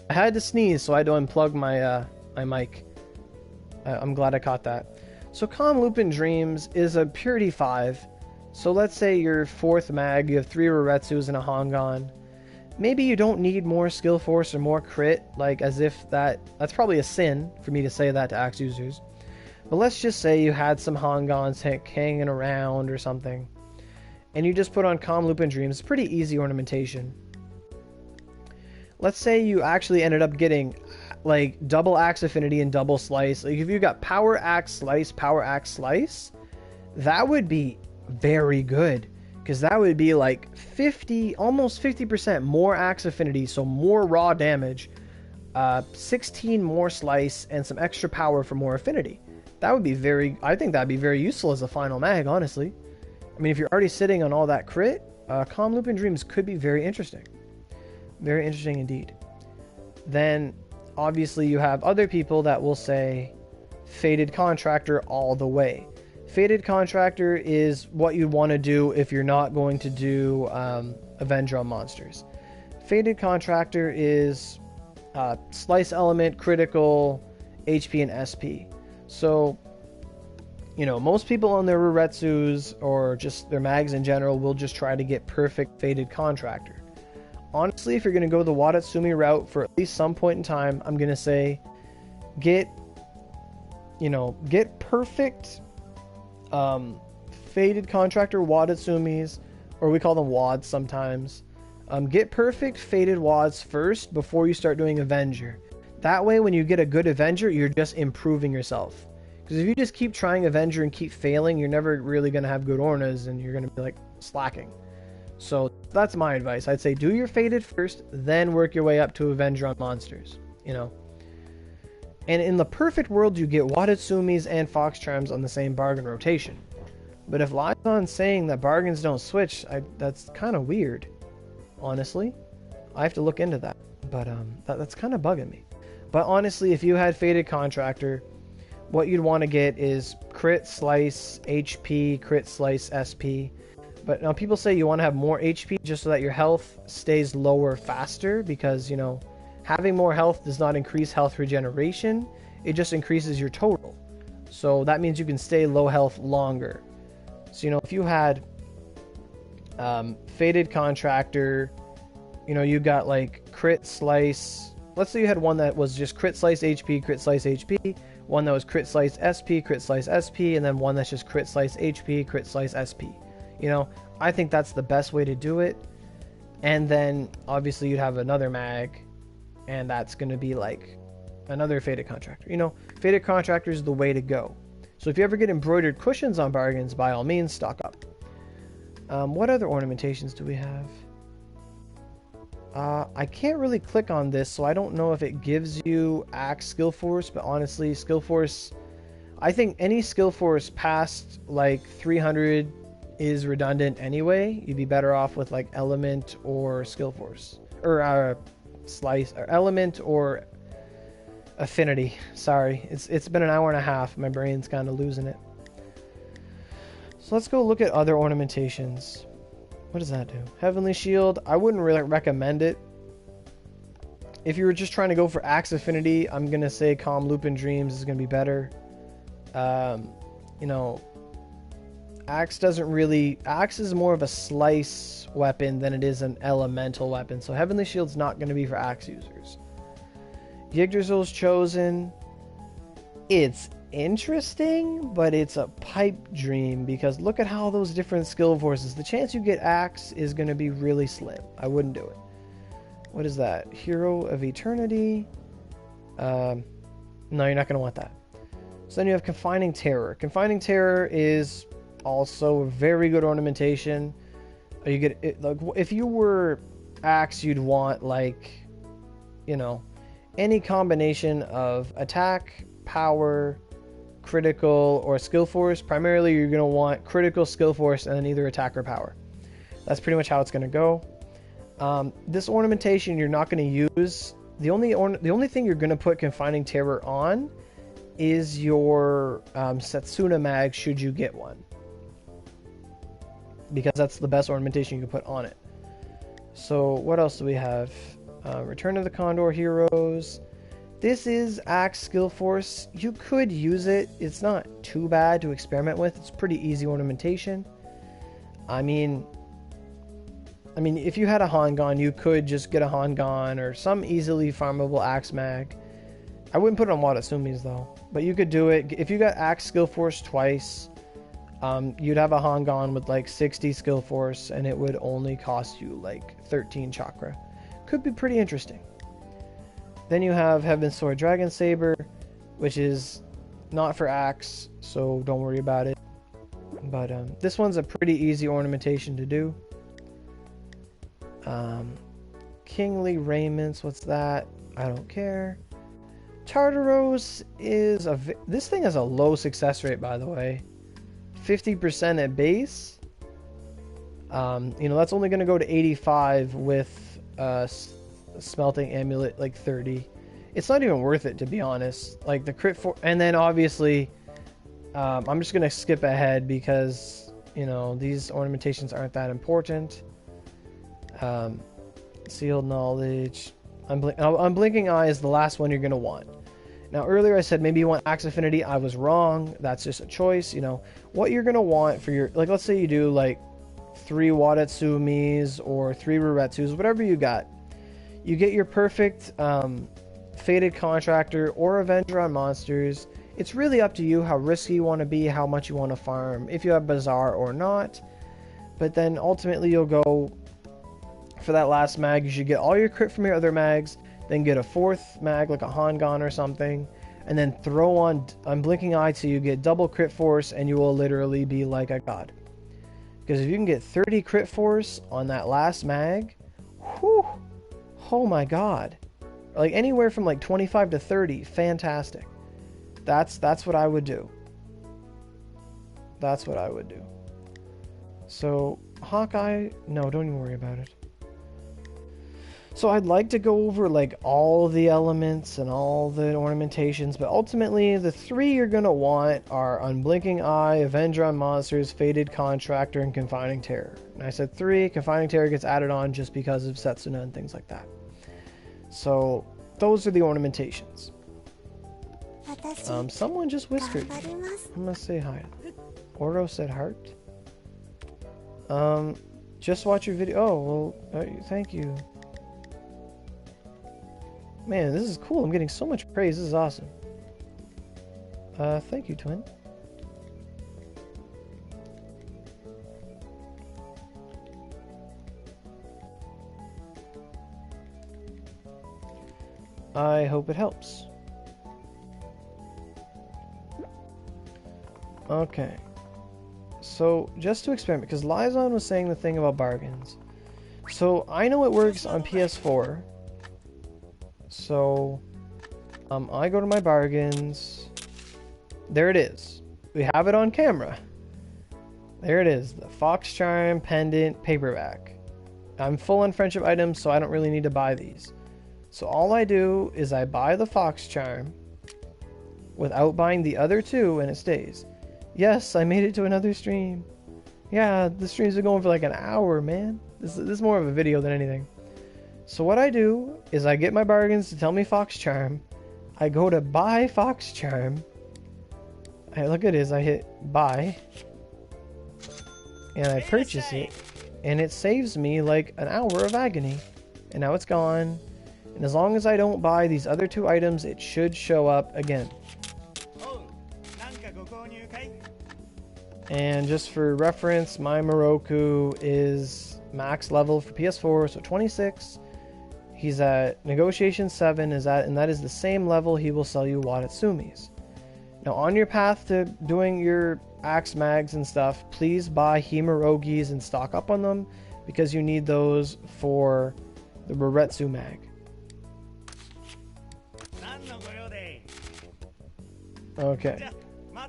I had to sneeze, so I had to unplug my, my mic. I'm glad I caught that. So Calm Lupin Dreams is a Purity 5. So let's say you're 4th mag, you have 3 Ruretsus and a Hongon. Maybe you don't need more skill force or more crit, like as if that's probably a sin for me to say that to Axe users. But let's just say you had some Hongons hanging around or something. And you just put on Calm Lupin Dreams. It's pretty easy ornamentation. Let's say you actually ended up getting like double Axe Affinity and double Slice. Like if you got Power Axe Slice, that would be very good. Because that would be like 50, almost 50% more Axe Affinity, so more raw damage, 16 more Slice, and some extra power for more Affinity. That would be I think that'd be very useful as a final mag, honestly. I mean, if you're already sitting on all that crit, Calm Lupin Dreams could be very interesting. Very interesting indeed. Then, obviously, you have other people that will say Fated Contractor all the way. Fated Contractor is what you'd want to do if you're not going to do Avenger on monsters. Fated Contractor is Slice Element, Critical, HP, and SP. So, you know, most people on their Ruretsus or just their mags in general will just try to get perfect Fated Contractor. Honestly, if you're going to go the Watatsumi route for at least some point in time, I'm going to say get perfect Fated Contractor Watatsumis, or we call them WADs sometimes. Get perfect Fated WADs first before you start doing Avenger. That way, when you get a good Avenger, you're just improving yourself. Because if you just keep trying Avenger and keep failing, you're never really going to have good Ornas, and you're going to be like slacking. So that's my advice. I'd say do your Fated first, then work your way up to Avenger on monsters. You know. And in the perfect world, you get Watatsumis and Fox Charms on the same bargain rotation. But if Lion's saying that bargains don't switch, that's kind of weird. Honestly, I have to look into that. But that's kind of bugging me. But honestly, if you had Fated Contractor, what you'd want to get is crit, slice, HP, crit, slice, SP. But now people say you want to have more HP just so that your health stays lower faster, because, you know, having more health does not increase health regeneration. It just increases your total. So that means you can stay low health longer. So, you know, if you had Faded Contractor, you know, you got like crit, slice. Let's say you had one that was just crit, slice, HP, crit, slice, HP. One that was crit, slice, SP, crit, slice, SP. And then one that's just crit, slice, HP, crit, slice, SP. You know, I think that's the best way to do it. And then obviously you'd have another mag, and that's going to be like another Faded Contractor. You know, Faded Contractor is the way to go. So if you ever get embroidered cushions on bargains, by all means, stock up. What other ornamentations do we have? I can't really click on this, so I don't know if it gives you Axe Skill Force, but honestly, Skill Force, I think any Skill Force past like 300 is redundant anyway. You'd be better off with like Element or Skill Force, or Slice, or Element or Affinity. Sorry, it's been an hour and a half. My brain's kind of losing it. So let's go look at other ornamentations. What does that do? Heavenly Shield. I wouldn't really recommend it. If you were just trying to go for Axe Affinity, I'm gonna say Calm Loop and Dreams is gonna be better. You know, Axe doesn't really... Axe is more of a slice weapon than it is an elemental weapon. So Heavenly Shield's not going to be for Axe users. Yggdrasil's Chosen. It's interesting, but it's a pipe dream, because look at how those different skill forces... The chance you get Axe is going to be really slim. I wouldn't do it. What is that? Hero of Eternity. No, you're not going to want that. So then you have Confining Terror. Confining Terror is also a very good ornamentation. You get it, like, if you were Axe, you'd want, like, you know, any combination of attack, power, critical, or skill force. Primarily, you're going to want critical, skill force, and then either attack or power. That's pretty much how it's going to go. This ornamentation you're not going to use. The only thing you're going to put Confining Terror on is your Setsuna mag, should you get one, because that's the best ornamentation you can put on it. So what else do we have? Return of the Condor Heroes. This is Axe Skill Force. You could use it. It's not too bad to experiment with. It's pretty easy ornamentation. I mean, if you had a Hongon, you could just get a Hongon or some easily farmable Axe mag. I wouldn't put it on Watasumi's though, but you could do it. If you got Axe Skill Force twice, you'd have a Hongon with like 60 Skill Force, and it would only cost you like 13 Chakra. Could be pretty interesting. Then you have Heaven Sword Dragon Saber, which is not for Axe, so don't worry about it. But this one's a pretty easy ornamentation to do. Kingly Raiments, what's that? I don't care. Tartaros is this thing has a low success rate, by the way. 50% at base. You know, that's only going to go to 85 with Smelting Amulet, like 30. It's not even worth it, to be honest. Like the crit for, and then obviously, I'm just going to skip ahead because, you know, these ornamentations aren't that important. Sealed Knowledge. Unblinking Eye is the last one you're going to want. Now, earlier I said maybe you want Axe Affinity. I was wrong. That's just a choice. You know, what you're going to want for your... Like, let's say you do, like, 3 Watatsumis or 3 Ruretsus, whatever you got. You get your perfect Faded Contractor or Avenger on monsters. It's really up to you how risky you want to be, how much you want to farm, if you have Bazaar or not. But then, ultimately, you'll go... For that last mag, you should get all your crit from your other mags, then get a 4th mag, like a Hongon or something, and then throw on Unblinking Eye till you get double crit force, and you will literally be like a god. Because if you can get 30 crit force on that last mag, whew, oh my god. Like anywhere from like 25 to 30, fantastic. That's what I would do. That's what I would do. So, Hawkeye, no, don't even worry about it. So I'd like to go over like all the elements and all the ornamentations, but ultimately the three you're going to want are Unblinking Eye, Avenger on Monsters, Fated Contractor, and Confining Terror. And I said three, Confining Terror gets added on just because of Setsuna and things like that. So those are the ornamentations. Someone just whispered. I'm going to say hi. Oro said heart. Just watch your video. Oh, well, thank you. Man, this is cool. I'm getting so much praise. This is awesome. Thank you, Twin. I hope it helps. Okay. So, just to experiment, because Liaison was saying the thing about bargains. So, I know it works on PS4. So, I go to my bargains. There it is. We have it on camera. There it is. The Fox Charm Pendant Paperback. I'm full on friendship items, so I don't really need to buy these. So all I do is I buy the Fox Charm without buying the other two, and it stays. Yes, I made it to another stream. Yeah, the streams been going for like an hour, man. This is more of a video than anything. So what I do is I get my bargains to tell me Fox Charm. I go to buy Fox Charm. I look at this, I hit buy. And I purchase it. And it saves me like an hour of agony. And now it's gone. And as long as I don't buy these other two items, it should show up again. And just for reference, my Moroku is max level for PS4, so 26. He's at Negotiation 7, and that is the same level he will sell you Watatsumis. Now, on your path to doing your Axe Mags and stuff, please buy Himurogis and stock up on them, because you need those for the Baretsu Mag. Okay.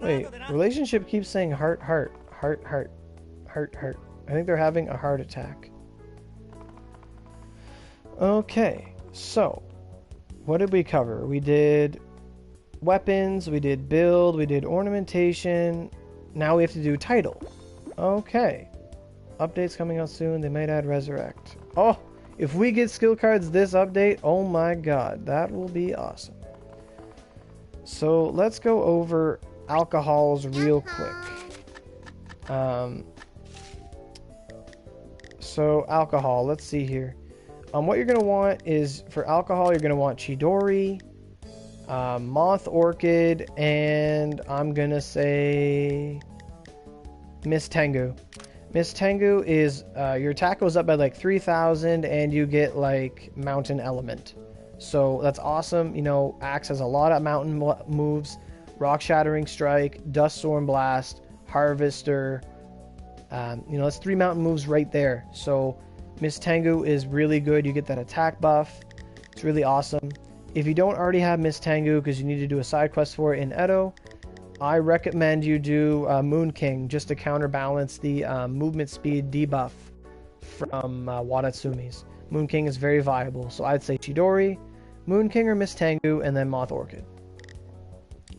Wait, relationship keeps saying heart, heart, heart, heart, heart, heart. I think they're having a heart attack. Okay, so what did we cover? We did weapons, we did build, we did ornamentation. Now we have to do title. Okay. Updates coming out soon. They might add resurrect. Oh, if we get skill cards this update, oh my god, that will be awesome. So let's go over alcohols real quick. So alcohol, let's see here. What you're going to want is, for alcohol, you're going to want Chidori, Moth Orchid, and I'm going to say Miss Tengu. Miss Tengu is, your attack goes up by like 3,000 and you get like Mountain Element. So that's awesome. You know, Axe has a lot of mountain moves. Rock Shattering Strike, Dust Storm Blast, Harvester. You know, that's 3 mountain moves right there. So Miss Tengu is really good. You get that attack buff. It's really awesome. If you don't already have Miss Tengu because you need to do a side quest for it in Edo, I recommend you do Moon King just to counterbalance the movement speed debuff from Watatsumis. Moon King is very viable. So I'd say Chidori, Moon King or Miss Tengu, and then Moth Orchid.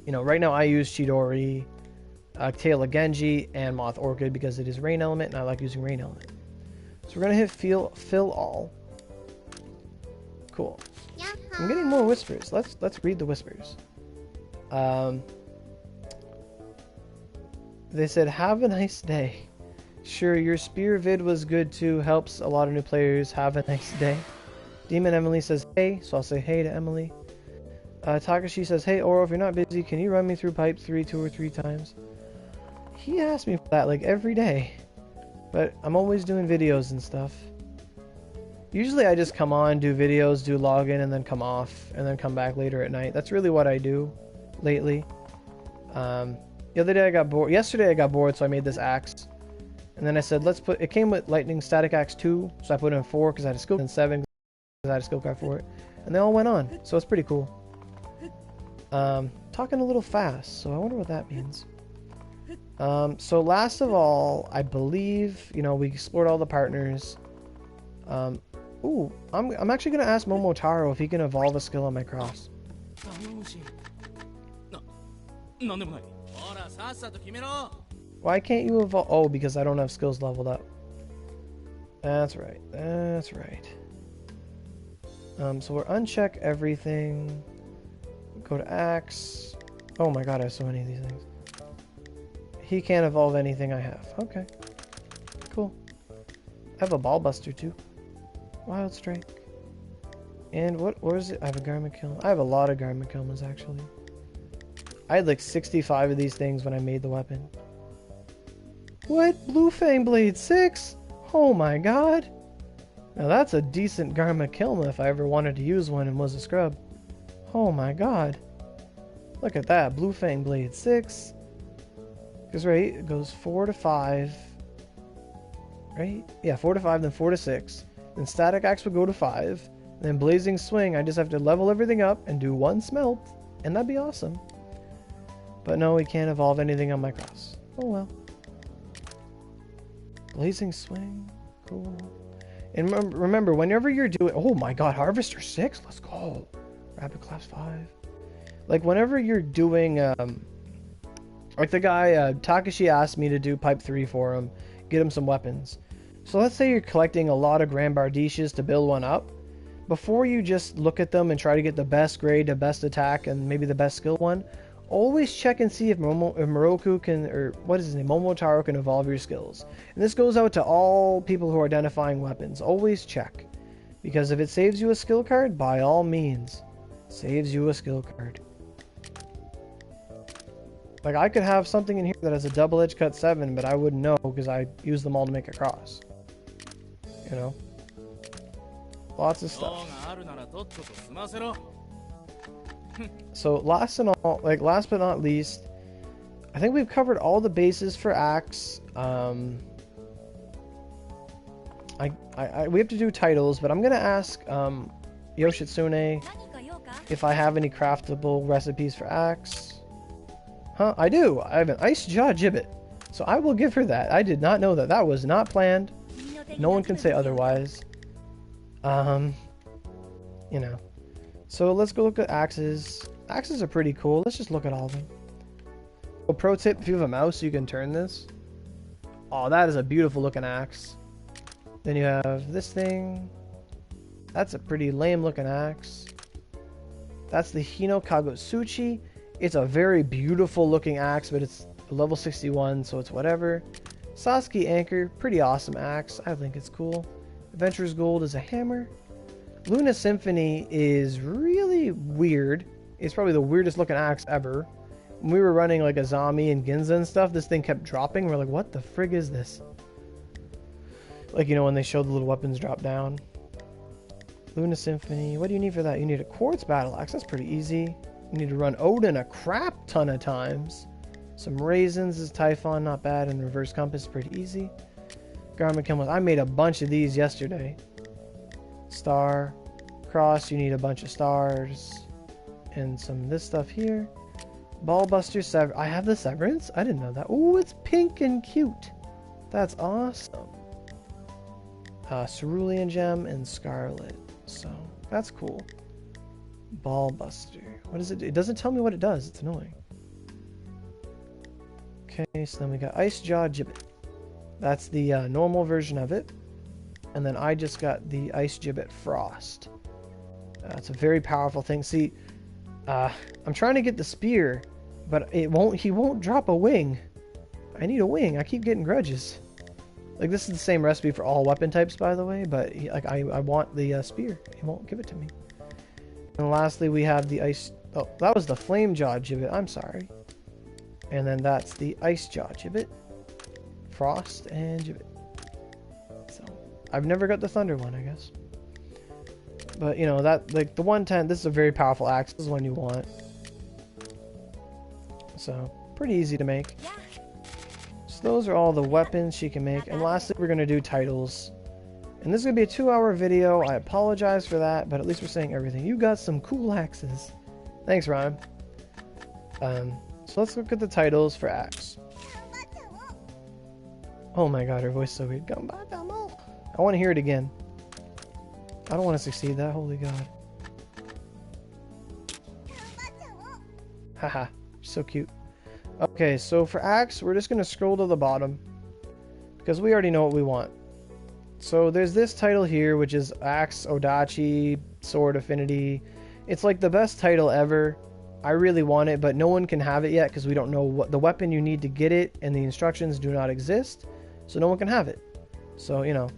You know, right now I use Chidori, Tail of Genji, and Moth Orchid because it is Rain Element, and I like using Rain Element. So we're gonna hit fill all. Cool. I'm getting more whispers. Let's read the whispers. They said, have a nice day. Sure, your spear vid was good too. Helps a lot of new players. Have a nice day. Demon Emily says hey, so I'll say hey to Emily. Takashi says, hey Oro, if you're not busy, can you run me through Pipe 3 2 or 3 times? He asks me for that like every day. But I'm always doing videos and stuff. Usually I just come on, do videos, do login, and then come off, and then come back later at night. That's really what I do lately. The other day I got bored. Yesterday I got bored, so I made this axe. And then I said, let's put... It came with Lightning Static Axe 2, so I put in 4 because I had a skill, and 7 because I had a skill card for it. And they all went on, so it's pretty cool. Talking a little fast, so I wonder what that means. So last of all, I believe, you know, we explored all the partners. Ooh, I'm actually gonna ask Momotaro if he can evolve a skill on my cross. Why can't you evolve? Oh, because I don't have skills leveled up. That's right. That's right. So we're uncheck everything. Go to axe. Oh my god, I have so many of these things. He can't evolve anything I have. Okay. Cool. I have a ball buster too. Wild strike. And where is it? I have a garment kiln. I have a lot of garment kilns actually. I had like 65 of these things when I made the weapon. What? Blue Fang Blade 6? Oh my god. Now that's a decent garment kiln if I ever wanted to use one and was a scrub. Oh my god. Look at that. Blue Fang Blade 6. Because, right, it goes 4 to 5. Right? Yeah, 4 to 5, then 4 to 6. Then Static Axe would go to 5. Then Blazing Swing, I just have to level everything up and do 1 smelt. And that'd be awesome. But no, we can't evolve anything on my cross. Oh well. Blazing Swing. Cool. And remember, whenever you're doing... Oh my god, Harvester 6? Let's go. Rapid Class 5. Like, whenever you're doing... like the guy, Takashi asked me to do Pipe 3 for him. Get him some weapons. So let's say you're collecting a lot of Grand Bardishes to build one up. Before you just look at them and try to get the best grade, the best attack, and maybe the best skill one, always check and see if Moroku can, or what is his name, Momotaro can evolve your skills. And this goes out to all people who are identifying weapons. Always check. Because if it saves you a skill card, by all means, saves you a skill card. Like, I could have something in here that has a double-edged cut 7, but I wouldn't know because I use them all to make a cross. You know? Lots of stuff. So, last but not least, I think we've covered all the bases for Axe. We have to do titles, but I'm going to ask Yoshitsune if I have any craftable recipes for Axe. Huh, I do. I have an Ice Jaw Gibbet. So I will give her that. I did not know that. That was not planned. No one can say otherwise. You know. So let's go look at axes. Axes are pretty cool. Let's just look at all of them. A pro tip, if you have a mouse, you can turn this. Oh, that is a beautiful looking axe. Then you have this thing. That's a pretty lame looking axe. That's the Hino Kagotsuchi. It's a very beautiful looking axe, but it's level 61, so it's whatever. Sasuke Anchor, pretty awesome axe. I think it's cool. Adventurer's Gold is a hammer. Luna Symphony is really weird. It's probably the weirdest looking axe ever. When we were running like a Zami and Ginza and stuff, this thing kept dropping. We're like, what the frig is this? Like, you know, when they show the little weapons drop down. Luna Symphony. What do you need for that? You need a quartz battle axe. That's pretty easy. You need to run Odin a crap ton of times. Some raisins is Typhon, not bad. And reverse compass, pretty easy. Garment Kiln. I made a bunch of these yesterday. Star. Cross, you need a bunch of stars. And some of this stuff here. Ballbuster Sever. I have the Severance? I didn't know that. Oh, it's pink and cute. That's awesome. Cerulean Gem and Scarlet. So, that's cool. Ballbuster. What does it do? It doesn't tell me what it does. It's annoying. Okay, so then we got Ice Jaw Gibbet. That's the normal version of it. And then I just got the Ice Gibbet Frost. It's a very powerful thing. See, I'm trying to get the spear, but he won't drop a wing. I need a wing. I keep getting grudges. Like, this is the same recipe for all weapon types, by the way, but I want the spear. He won't give it to me. And lastly, we have the ice... Oh, that was the Flame Jaw Gibbet. I'm sorry. And then that's the Ice Jaw Gibbet. Frost and Gibbet. So, I've never got the Thunder one, I guess. But, you know, that, like, the 110, this is a very powerful axe. This is one you want. So, pretty easy to make. So, those are all the weapons she can make. And lastly, we're going to do titles. And this is going to be a 2-hour video. I apologize for that, but at least we're saying everything. You got some cool axes. Thanks, Rhyme. So let's look at the titles for axe. Oh my god, her voice is so weird. I want to hear it again. I don't want to succeed that. Holy god. Haha. So cute. Okay, so for axe, we're just going to scroll to the bottom. Because we already know what we want. So there's this title here, which is Axe Odachi Sword Affinity. It's like the best title ever. I really want it, but no one can have it yet because we don't know what the weapon you need to get it, and the instructions do not exist, so no one can have it. So, you know,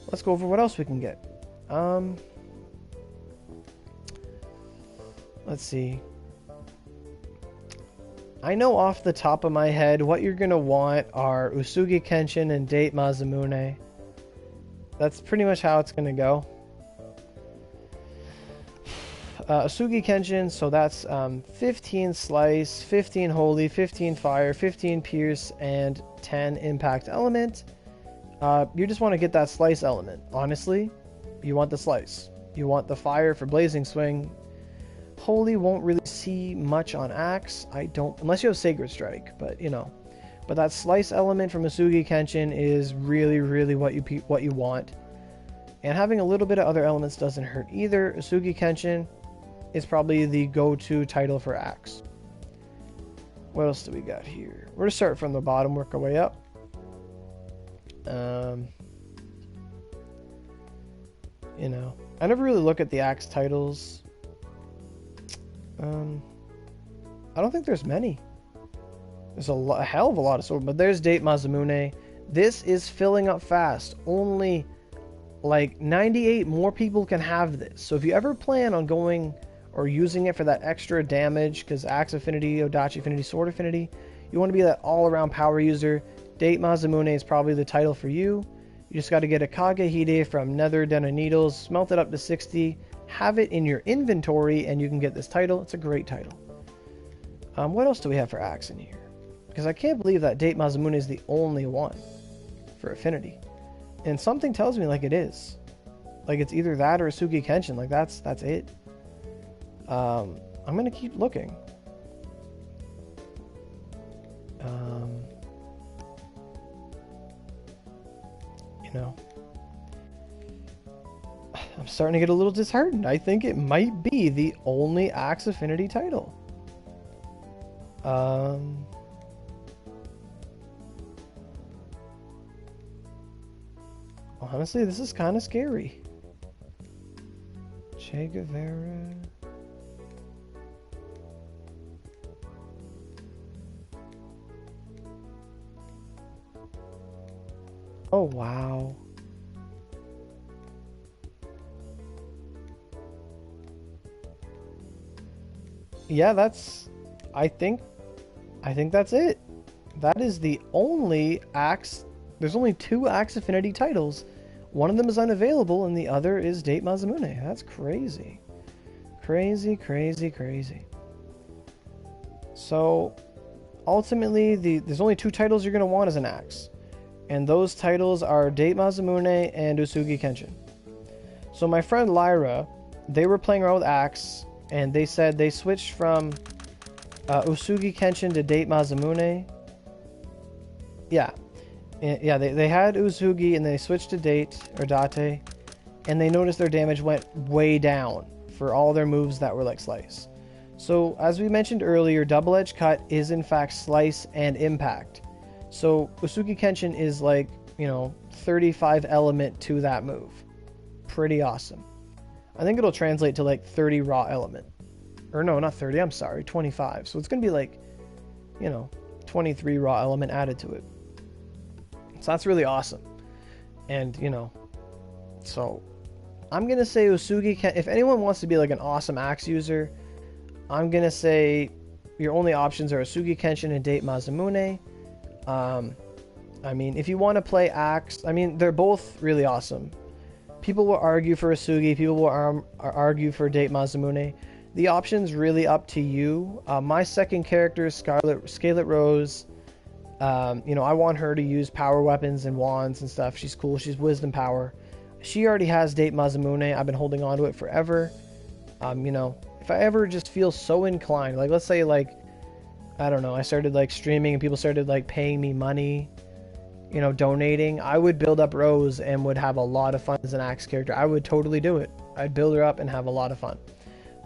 let's go over what else we can get. Let's see. I know off the top of my head what you're going to want are Usugi Kenshin and Date Masamune. That's pretty much how it's going to go. Usugi Kenshin, so that's 15 Slice, 15 Holy, 15 Fire, 15 Pierce, and 10 Impact Element. You just want to get that Slice element. Honestly, you want the Slice. You want the Fire for Blazing Swing. Holy won't really see much on Axe. I don't, unless you have Sacred Strike, but you know. But that Slice element from Usugi Kenshin is really, really what you want. And having a little bit of other elements doesn't hurt either. Usugi Kenshin is probably the go-to title for Axe. What else do we got here? We're gonna start from the bottom, work our way up. You know, I never really look at the Axe titles. I don't think there's many. There's a hell of a lot of sword, but there's Date Masamune. This is filling up fast. Only like 98 more people can have this. So if you ever plan on going or using it for that extra damage, because Axe Affinity, Odachi Affinity, Sword Affinity, you want to be that all-around power user, Date Masamune is probably the title for you. You just got to get a Kagehide from Nether Den of Needles, smelt it up to 60, have it in your inventory, and you can get this title. It's a great title. What else do we have for Axe in here? Because I can't believe that Date Masamune is the only one for Affinity. And something tells me like it is. Like it's either that or Usugi Kenshin. Like that's it. I'm going to keep looking. You know, I'm starting to get a little disheartened. I think it might be the only Axe Affinity title. Honestly, this is kind of scary. Che Guevara. Oh, wow. Yeah, that's... I think that's it. That is the only Axe... There's only 2 Axe Affinity titles. One of them is unavailable, and the other is Date Masamune. That's crazy. Crazy, crazy, crazy. So, ultimately, there's only 2 titles you're going to want as an Axe. And those titles are Date Masamune and Usugi Kenshin. So my friend Lyra, they were playing around with Axe, and they said they switched from Usugi Kenshin to Date Masamune. Yeah. Yeah, they had Usugi and they switched to Date, or Date, and they noticed their damage went way down for all their moves that were like Slice. So, as we mentioned earlier, Double Edge Cut is in fact Slice and Impact. So, Usugi Kenshin is like, you know, 35 element to that move. Pretty awesome. I think it'll translate to like 30 raw element. Or no, not 30, I'm sorry, 25. So it's going to be like, you know, 23 raw element added to it. So that's really awesome. And, you know, so I'm going to say Usugi Kenshin, if anyone wants to be like an awesome Axe user, I'm going to say your only options are Usugi Kenshin and Date Masamune. I mean, if you want to play Axe, I mean, they're both really awesome. People will argue for Usugi, people will argue for Date Masamune. The option's really up to you. My second character is Scarlet Rose. You know, I want her to use power weapons and wands and stuff. She's cool. She's wisdom power. She already has Date Masamune. I've been holding on to it forever. You know, if I ever just feel so inclined, like let's say like, I don't know, I started like streaming and people started like paying me money you know, donating, I would build up Rose and would have a lot of fun as an Axe character. I would totally do it. I'd build her up and have a lot of fun.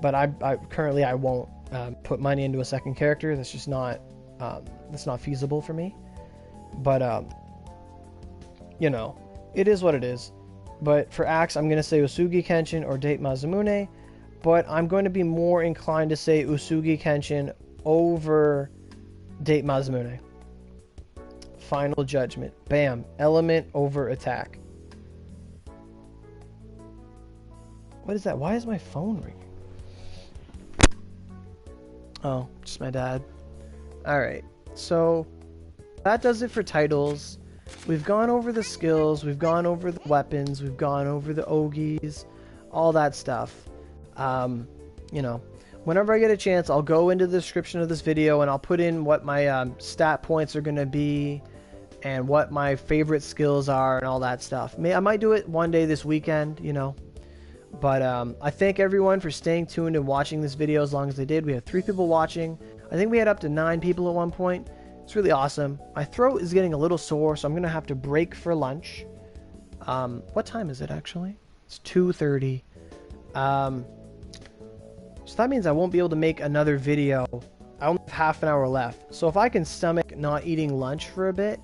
But I currently I won't put money into a second character. That's just not that's not feasible for me. But you know, it is what it is. But for Axe, I'm gonna say Usugi Kenshin or Date Mazamune. But I'm going to be more inclined to say Usugi Kenshin over Date Mazamune. Final judgment. Bam. Element over attack. What is that? Why is my phone ringing? Oh, just my dad. Alright. So, that does it for titles. We've gone over the skills. We've gone over the weapons. We've gone over the Ogis. All that stuff. You know, whenever I get a chance, I'll go into the description of this video and I'll put in what my stat points are going to be and what my favorite skills are and all that stuff. I might do it one day this weekend, you know. But I thank everyone for staying tuned and watching this video as long as they did. We have 3 people watching. I think we had up to 9 people at one point. It's really awesome. My throat is getting a little sore, so I'm going to have to break for lunch. What time is it actually? It's 2:30. So that means I won't be able to make another video. I only have half an hour left. So if I can stomach not eating lunch for a bit,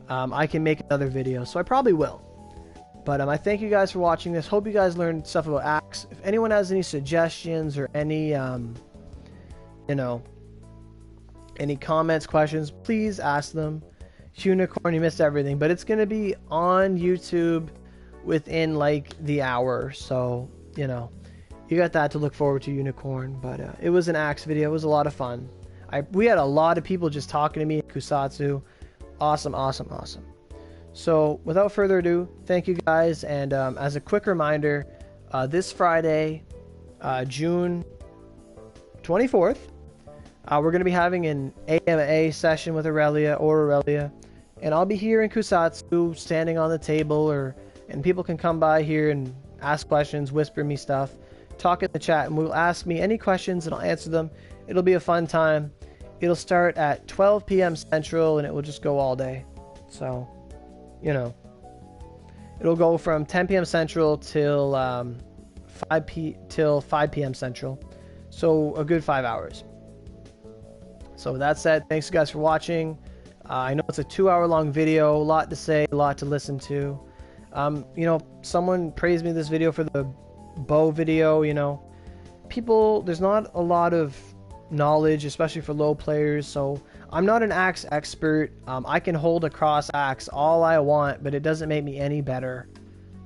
I can make another video. So I probably will. But I thank you guys for watching this. Hope you guys learned stuff about Axe. If anyone has any suggestions or any, you know, any comments, questions, please ask them. Unicorn, you missed everything. But it's going to be on YouTube within like the hour. So, you know. You got that to look forward to, Unicorn. But it was an Axe video. It was a lot of fun. We had a lot of people just talking to me at Kusatsu. Awesome, awesome, awesome. So without further ado, thank you guys. And as a quick reminder, this Friday, June 24th, we're going to be having an AMA session with Aurelia. And I'll be here in Kusatsu standing on the table, and people can come by here and ask questions, whisper me stuff. Talk in the chat and will ask me any questions and I'll answer them. It'll be a fun time. It'll start at 12 p.m. Central and it will just go all day. So, you know, it'll go from 10 p.m. Central till 5 p.m. Central. So a good 5 hours. So with that said, thanks you guys for watching. I know it's a 2-hour long video, a lot to say, a lot to listen to. You know, someone praised me this video for the bow video. You know, there's not a lot of knowledge, especially for low players, so I'm not an axe expert. I can hold a cross axe all I want, but it doesn't make me any better.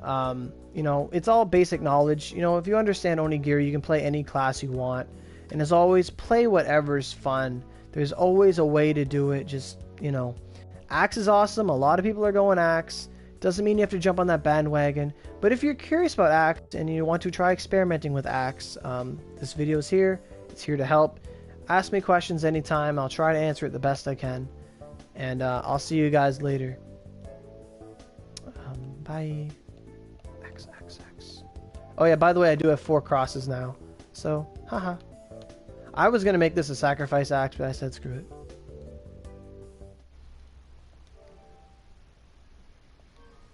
You know, it's all basic knowledge. You know, if you understand Onigiri, you can play any class you want, and as always, play whatever's fun. There's always a way to do it. Just, you know, axe is awesome. A lot of people are going axe. Doesn't mean you have to jump on that bandwagon, but if you're curious about Axe and you want to try experimenting with Axe, this video is here. It's here to help. Ask me questions anytime. I'll try to answer it the best I can, and I'll see you guys later. Bye. X. Oh yeah, by the way, I do have 4 crosses now, so haha. I was gonna make this a sacrifice axe, but I said screw it.